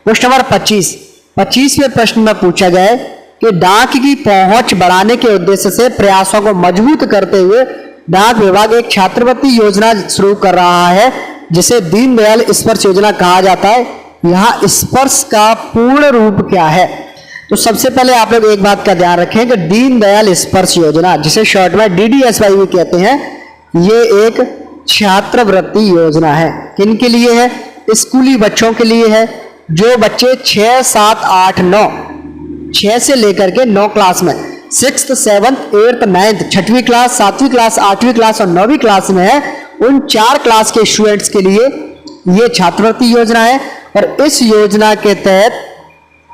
क्वेश्चन नंबर 25वें प्रश्न में पूछा गया है कि डाक की पहुंच बढ़ाने के उद्देश्य से प्रयासों को मजबूत करते हुए डाक विभाग एक छात्रवृत्ति योजना शुरू कर रहा है जिसे दीनदयाल स्पर्श योजना कहा जाता है। यहाँ स्पर्श का पूर्ण रूप क्या है? तो सबसे पहले आप लोग एक बात का ध्यान रखें कि दीनदयाल स्पर्श योजना, जिसे शॉर्ट में DDSY भी कहते हैं, ये एक छात्रवृत्ति योजना है। किन के लिए है? स्कूली बच्चों के लिए है। जो बच्चे 6, 7, 8, 9, 6 से लेकर के 9 क्लास में 6th, 7th, 8th, 9th, 6वीं क्लास, 7वीं क्लास, 8वीं क्लास और 9वीं क्लास में है, उन 4 क्लास के स्टूडेंट्स के लिए ये छात्रवृत्ति योजना है। और इस योजना के तहत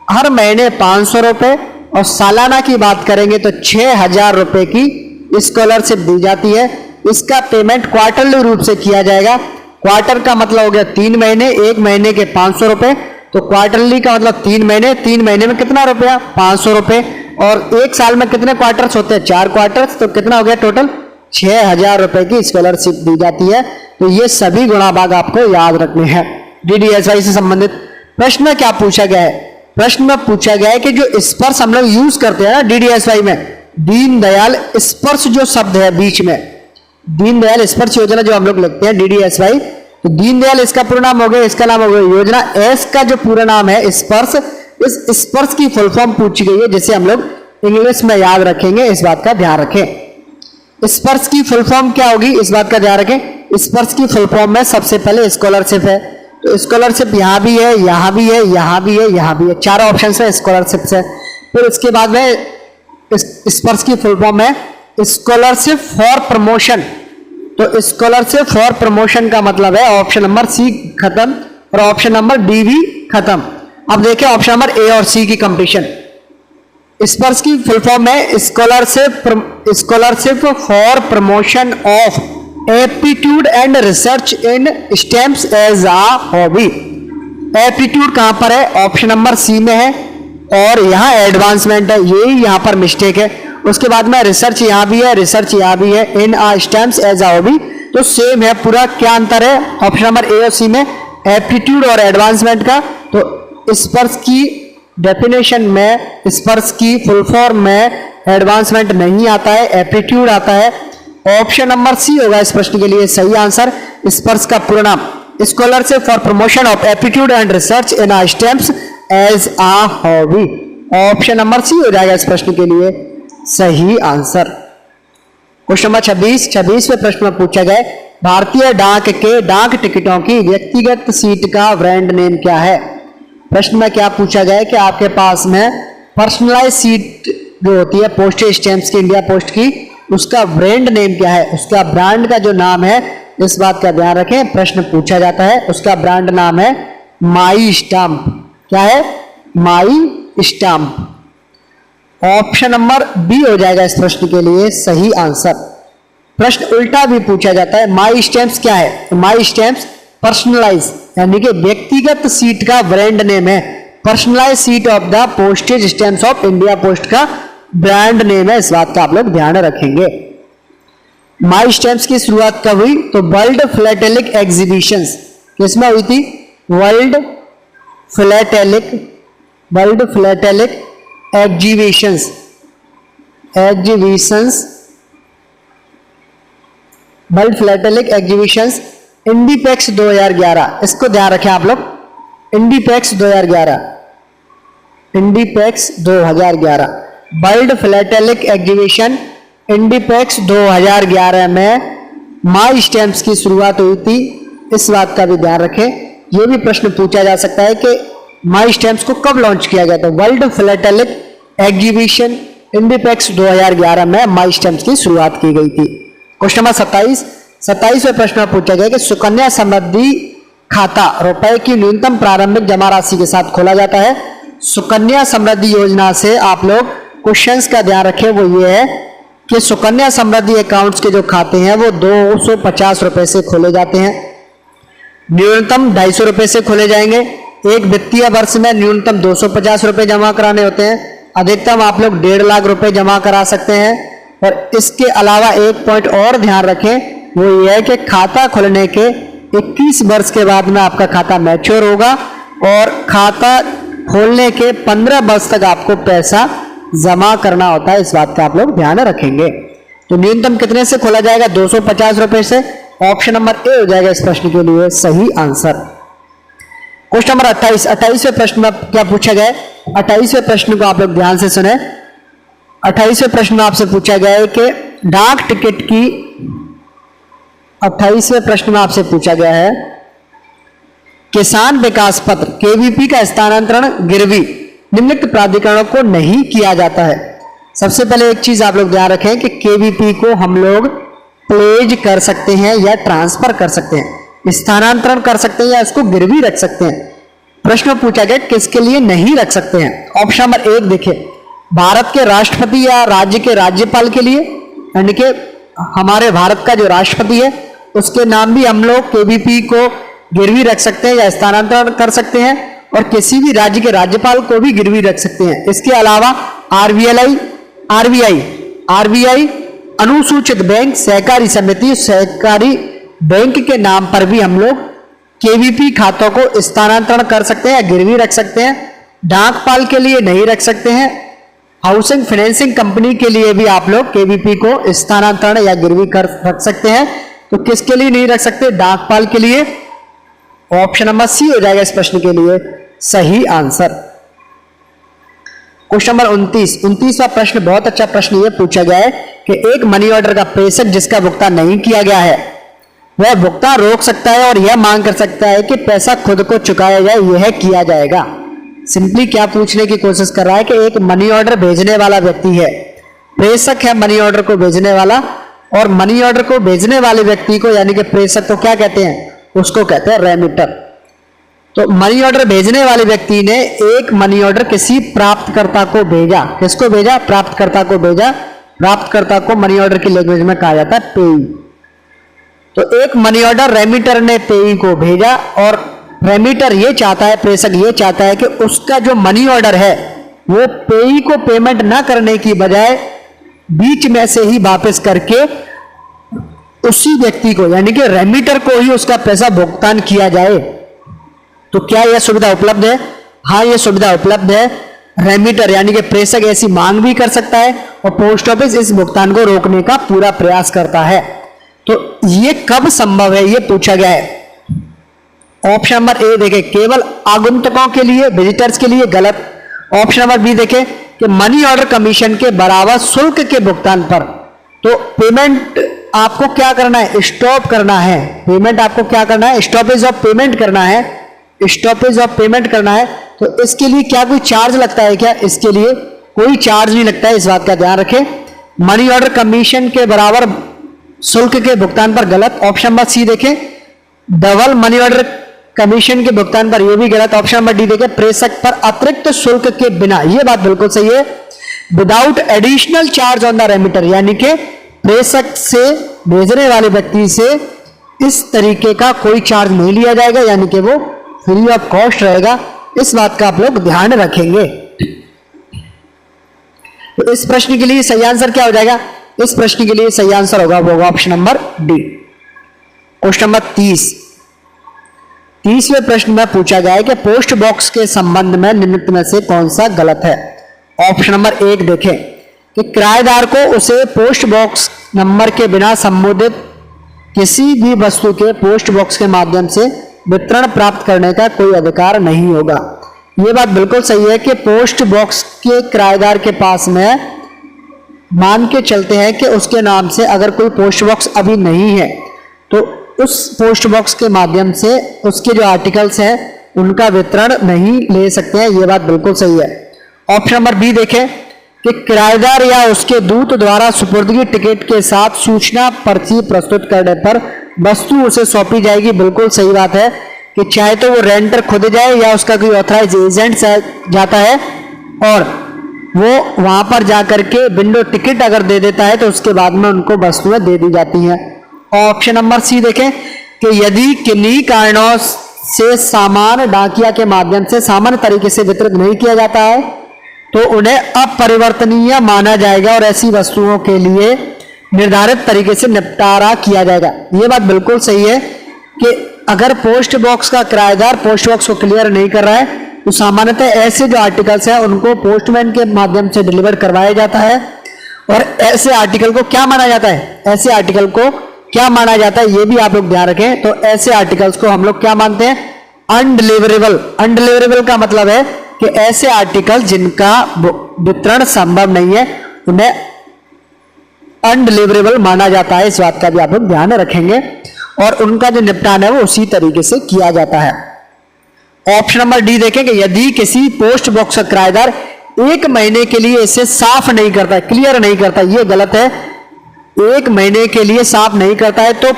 हर महीने 500 रुपए और सालाना की बात करेंगे तो 6000 रुपए की स्कॉलरशिप दी जाती है। इसका पेमेंट क्वार्टरली रूप से किया जाएगा। क्वार्टर का मतलब हो गया 3 महीने, 1 महीने के 500 रुपए, तो क्वार्टरली का मतलब 3 महीने, 3 महीने में कितना रुपया? 500 रुपए। और एक साल में कितने क्वार्टर्स होते हैं? 4 क्वार्टर्स। तो कितना हो गया टोटल? 6,000 रुपए की स्कॉलरशिप दी जाती है। तो ये सभी गुणा भाग आपको याद रखने हैं। डीडीएसवाई से संबंधित प्रश्न में क्या पूछा गया है? प्रश्न में पूछा गया है कि जो स्पर्श हम लोग यूज करते हैं ना डीडीएसवाई में, दीनदयाल स्पर्श जो शब्द है बीच में, दीनदयाल स्पर्श योजना जो हम लोग लिखते हैं डीडीएसवाई, तो दीनदयाल इसका पूरा नाम हो गया, इसका नाम हो गया योजना, एस का जो पूरा नाम है स्पर्श, इस स्पर्श की फुल फॉर्म पूछी गई है जिसे हम लोग इंग्लिश में याद रखेंगे, इस बात का ध्यान रखें। स्पर्श की फुल फॉर्म क्या होगी, इस बात का ध्यान रखें। स्पर्श की फुल फॉर्म में सबसे पहले स्कॉलरशिप है, तो स्कॉलरशिप यहां भी है, यहां भी है, यहां भी है, यहां भी है, चारों ऑप्शन है स्कॉलरशिप से। फिर इसके बाद में स्पर्श की फुल फॉर्म है स्कॉलरशिप फॉर प्रमोशन, तो स्कॉलरशिप फॉर प्रमोशन का मतलब है ऑप्शन नंबर सी खत्म और ऑप्शन नंबर डी भी खत्म। अब देखें ऑप्शन नंबर ए और सी की कंपटीशन। स्पर्श की फुल फॉर्म है scholarship for promotion of aptitude and research in stems as a hobby. Aptitude कहां पर है? ऑप्शन नंबर सी में है और यहां एडवांसमेंट है, यही यहां पर मिस्टेक है। उसके बाद में रिसर्च यहां भी है, रिसर्च यहां भी है, इन a stems as a hobby, तो सेम है पूरा। क्या अंतर है ऑप्शन नंबर ए और सी में? एप्टीट्यूड और एडवांसमेंट का। तो स्पर्श की डेफिनेशन में, स्पर्श की फुल फॉर्म में एडवांसमेंट नहीं आता है, एप्टीट्यूड आता है। ऑप्शन नंबर सी होगा इस प्रश्न के लिए सही आंसर। स्पर्श का पूरा नाम scholarship for promotion of aptitude and research in a stems as a hobby, option number C हो जाएगा इस प्रश्न के लिए सही आंसर। क्वेश्चन नंबर 26वें प्रश्न में पूछा गया भारतीय डाक के डाक टिकटों की व्यक्तिगत सीट का ब्रांड नेम क्या है? प्रश्न में क्या पूछा गया है कि आपके पास में पर्सनलाइज सीट जो होती है पोस्टेज स्टैम्प्स की, इंडिया पोस्ट की, उसका ब्रांड नेम क्या है? उसका ब्रांड का जो नाम है, इस बात का ध्यान रखें, प्रश्न पूछा जाता है। उसका ब्रांड नाम है माई स्टाम्प। क्या है? माई स्टाम्प। ऑप्शन नंबर बी हो जाएगा इस प्रश्न के लिए सही आंसर। प्रश्न उल्टा भी पूछा जाता है, माई स्टैम्प्स क्या है? तो माई स्टैम्प्स पर्सनलाइज यानी कि व्यक्तिगत सीट का ब्रांड नेम है। Personalised sheet of the postage stamps of India Post का ब्रांड नेम है, इस बात का आप लोग ध्यान रखेंगे। माई स्टैम्प्स की शुरुआत कब हुई? तो वर्ल्ड फिलेटेलिक एग्जीबिशंस किसमें हुई थी? वर्ल्ड फिलेटेलिक एग्जीबिशंस वर्ल्ड फिलेटेलिक एग्जीबिशंस इंडीपेक्स 2011, इसको ध्यान रखें आप लोग। इंडीपेक्स 2011 वर्ल्ड फिलेटेलिक एग्जीबिशन इंडीपेक्स 2011 में माई स्टैम्प्स की शुरुआत हुई थी, इस बात का भी ध्यान रखें। यह भी प्रश्न पूछा जा सकता है कि माई स्टैम्प्स को कब लॉन्च किया गया था? वर्ल्ड फिलेटेलिक एग्जीबिशन इंडीपेक्स 2011 में माई स्टैम्प्स की शुरुआत की गई थी। क्वेश्चन नंबर 27वें प्रश्न में पूछा गया कि सुकन्या समृद्धि खाता रुपए की न्यूनतम प्रारंभिक जमा राशि के साथ खोला जाता है। सुकन्या समृद्धि योजना से आप लोग क्वेश्चंस का ध्यान रखें, वो ये है कि सुकन्या समृद्धि अकाउंट्स के जो खाते हैं वो 250 रुपए से खोले जाते हैं। न्यूनतम 250 रुपए से खोले जाएंगे। एक वित्तीय वर्ष में न्यूनतम 250 रुपए जमा कराने होते हैं। अधिकतम आप लोग 1.5 लाख रुपए जमा करा सकते हैं। और इसके अलावा एक पॉइंट और ध्यान रखें, वो ये है कि खाता खोलने के 21 वर्ष के बाद में आपका खाता मैच्योर होगा और खाता खोलने के 15 वर्ष तक आपको पैसा जमा करना होता है, इस बात का आप लोग ध्यान रखेंगे। तो न्यूनतम कितने से खोला जाएगा? 250 रुपए से। ऑप्शन नंबर ए हो जाएगा इस प्रश्न के लिए सही आंसर। क्वेश्चन नंबर 28वें प्रश्न में क्या पूछा गया? 28वें प्रश्न को आप लोग ध्यान से सुने। 28वें प्रश्न में आपसे पूछा गया है कि डाक टिकट की 28वें प्रश्न में आपसे पूछा गया है किसान विकास पत्र केवीपी का स्थानांतरण गिरवी निम्नलिखित प्राधिकरणों को नहीं किया जाता है। सबसे पहले एक चीज आप लोग ध्यान रखें कि केवीपी को हम लोग प्लेज कर सकते हैं या ट्रांसफर कर सकते हैं, स्थानांतरण कर सकते हैं या इसको गिरवी रख सकते हैं। प्रश्न पूछा गया किसके लिए नहीं रख सकते हैं। ऑप्शन नंबर 1 देखिए, भारत के राष्ट्रपति या राज्य के राज्यपाल के लिए, यानी कि हमारे भारत का जो राष्ट्रपति है उसके नाम भी हम लोग केवीपी को गिरवी रख सकते हैं या स्थानांतरण कर सकते हैं, और किसी भी राज्य के राज्यपाल को भी गिरवी रख सकते हैं। इसके अलावा आरबीआई अनुसूचित बैंक, सहकारी समिति, सहकारी बैंक के नाम पर भी हम लोग केवीपी खातों को स्थानांतरण कर सकते हैं, गिरवी रख सकते हैं। डाकपाल के लिए नहीं रख सकते हैं। हाउसिंग फाइनेंसिंग कंपनी के लिए भी आप लोग केवीपी को स्थानांतरण या गिरवी कर रख सकते हैं। तो किसके लिए नहीं रख सकते? डाकपाल के लिए। ऑप्शन नंबर सी हो जाएगा इस प्रश्न के लिए सही आंसर। क्वेश्चन नंबर 29वां प्रश्न बहुत अच्छा प्रश्न ये पूछा गया है कि एक मनी ऑर्डर का प्रेषक जिसका भुगतान नहीं किया गया है वह भुगतान रोक सकता है और यह मांग कर सकता है कि पैसा खुद को चुकाया जाए। यह किया जाएगा। सिंपली क्या पूछने की कोशिश कर रहा है कि एक मनी ऑर्डर भेजने वाला व्यक्ति है, प्रेषक है मनी ऑर्डर को भेजने वाला, और मनी ऑर्डर को भेजने वाले व्यक्ति को यानी कि प्रेषक को क्या कहते हैं? उसको कहते हैं रेमिटर। तो मनी ऑर्डर भेजने वाले व्यक्ति ने एक मनी ऑर्डर किसी प्राप्तकर्ता को भेजा। किसको भेजा? प्राप्तकर्ता को भेजा। प्राप्तकर्ता को मनी ऑर्डर की लैंग्वेज में कहा जाता है पेई। तो एक मनी ऑर्डर रेमिटर ने पेई को भेजा और रेमिटर ये चाहता है, प्रेषक ये चाहता है कि उसका जो मनी ऑर्डर है वो पेई को पेमेंट ना करने की बजाय बीच में से ही वापस करके उसी व्यक्ति को यानी कि रेमिटर को ही उसका पैसा भुगतान किया जाए। तो क्या यह सुविधा उपलब्ध है? हाँ, यह सुविधा उपलब्ध है। रेमिटर यानी कि प्रेषक ऐसी मांग भी कर सकता है और पोस्ट ऑफिस इस भुगतान को रोकने का पूरा प्रयास करता है। तो ये कब संभव है ये पूछा गया है। ऑप्शन नंबर ए देखें, केवल आगंतुकों के लिए, विजिटर्स के लिए, गलत। ऑप्शन नंबर बी देखें कि मनी ऑर्डर कमीशन के बराबर शुल्क के भुगतान पर। तो पेमेंट आपको क्या करना है? स्टॉप करना है। पेमेंट आपको क्या करना है? स्टॉपेज ऑफ पेमेंट करना है। स्टॉपेज ऑफ पेमेंट करना है। तो इसके लिए क्या कोई चार्ज लगता है क्या? इसके लिए कोई चार्ज नहीं लगता है, इस बात का ध्यान रखें। मनी ऑर्डर कमीशन के बराबर शुल्क के भुगतान पर, गलत। ऑप्शन नंबर सी देखें, डबल मनी ऑर्डर कमीशन के भुगतान पर, यह भी गलत। ऑप्शन नंबर डी देखें, प्रेषक पर अतिरिक्त शुल्क के बिना, यह बात बिल्कुल सही है। Without additional charge on the remitter, यानी कि प्रेषक से भेजने वाले व्यक्ति से इस तरीके का कोई चार्ज नहीं लिया जाएगा, यानी कि वो फ्री ऑफ कॉस्ट रहेगा। इस बात का आप लोग ध्यान रखेंगे। तो इस प्रश्न के लिए सही आंसर क्या हो जाएगा? इस प्रश्न के लिए सही आंसर होगा वो option number D. Question number 30वें प्रश्न में पूछा गया है कि पोस्ट बॉक्स के संबंध में निम्नलिखित में से कौन सा गलत है। ऑप्शन नंबर 1 देखें कि किराएदार को उसे पोस्ट बॉक्स नंबर के बिना संबोधित किसी भी वस्तु के पोस्ट बॉक्स के माध्यम से वितरण प्राप्त करने का कोई अधिकार नहीं होगा। यह बात बिल्कुल सही है कि पोस्ट बॉक्स के किराएदार के पास में मान के चलते हैं कि उसके नाम से अगर कोई पोस्ट बॉक्स अभी नहीं है तो उस पोस्ट बॉक्स के माध्यम से उसके जो आर्टिकल्स हैं उनका वितरण नहीं ले सकते हैं। यह बात बिल्कुल सही है। ऑप्शन नंबर बी देखें कि किराएदार या उसके दूत द्वारा सुपुर्दगी टिकट के साथ सूचना पर्ची प्रस्तुत करने पर वस्तु उसे सौंपी जाएगी। बिल्कुल सही बात है कि चाहे तो वो रेंटर खुद जाए या उसका कोई ऑथराइज एजेंट जाता है और वो वहां पर जाकर के विंडो टिकट अगर दे देता है तो उसके बाद में उनको वस्तुएं दे दी जाती हैं। ऑप्शन नंबर सी देखें कि यदि किन्हीं कारणों से सामान डाकिया के माध्यम से सामान्य तरीके से वितरित नहीं किया जाता है तो उन्हें अपरिवर्तनीय माना जाएगा और ऐसी वस्तुओं के लिए निर्धारित तरीके से निपटारा किया जाएगा। यह बात बिल्कुल सही है कि अगर पोस्ट बॉक्स का किराएदार पोस्ट बॉक्स को क्लियर नहीं कर रहा है तो सामान्यतः ऐसे जो आर्टिकल्स हैं उनको पोस्टमैन के माध्यम से डिलीवर करवाया जाता है। और ऐसे आर्टिकल को क्या माना जाता है? ऐसे आर्टिकल को क्या माना जाता है ये भी आप लोग ध्यान रखें। तो ऐसे आर्टिकल्स को हम लोग क्या मानते हैं? अनडिलीवरेबल। अनडिलीवरेबल का मतलब है कि ऐसे आर्टिकल जिनका वितरण संभव नहीं है उन्हें अनडिलीवरेबल माना जाता है। इस बात का भी आप लोग ध्यान रखेंगे और उनका जो निपटान है वो उसी तरीके से किया जाता है। ऑप्शन नंबर डी देखें कि यदि किसी पोस्ट बॉक्स का किराएदार 1 महीने के लिए इसे साफ नहीं करता, क्लियर नहीं करता, ये गलत है। 1 महीने के लिए साफ नहीं करता है तो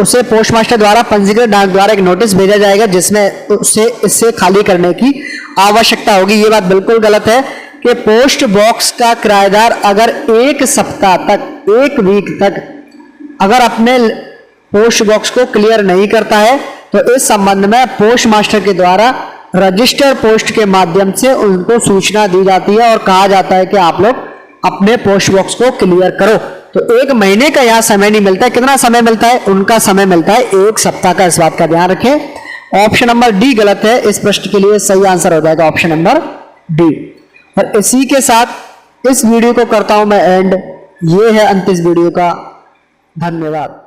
उसे पोस्ट मास्टर द्वारा पंजीकृत डाक द्वारा एक नोटिस भेजा जाएगा जिसमें उसे इससे खाली करने की आवश्यकता होगी। ये बात बिल्कुल गलत है कि पोस्ट बॉक्स का किराएदार अगर 1 सप्ताह तक, 1 वीक तक अगर अपने पोस्ट बॉक्स को क्लियर नहीं करता है तो इस संबंध में पोस्ट मास्टर के द्वारा रजिस्टर पोस्ट के माध्यम से उनको सूचना दी जाती है और कहा जाता है कि आप लोग अपने पोस्ट बॉक्स को क्लियर करो। तो 1 महीने का यहाँ समय नहीं मिलता है। कितना समय मिलता है? उनका समय मिलता है 1 सप्ताह का। इस बात का ध्यान रखें। ऑप्शन नंबर डी गलत है। इस प्रश्न के लिए सही आंसर हो जाएगा ऑप्शन नंबर डी। और इसी के साथ इस वीडियो को करता हूं मैं एंड। ये है अंत इस वीडियो का। धन्यवाद।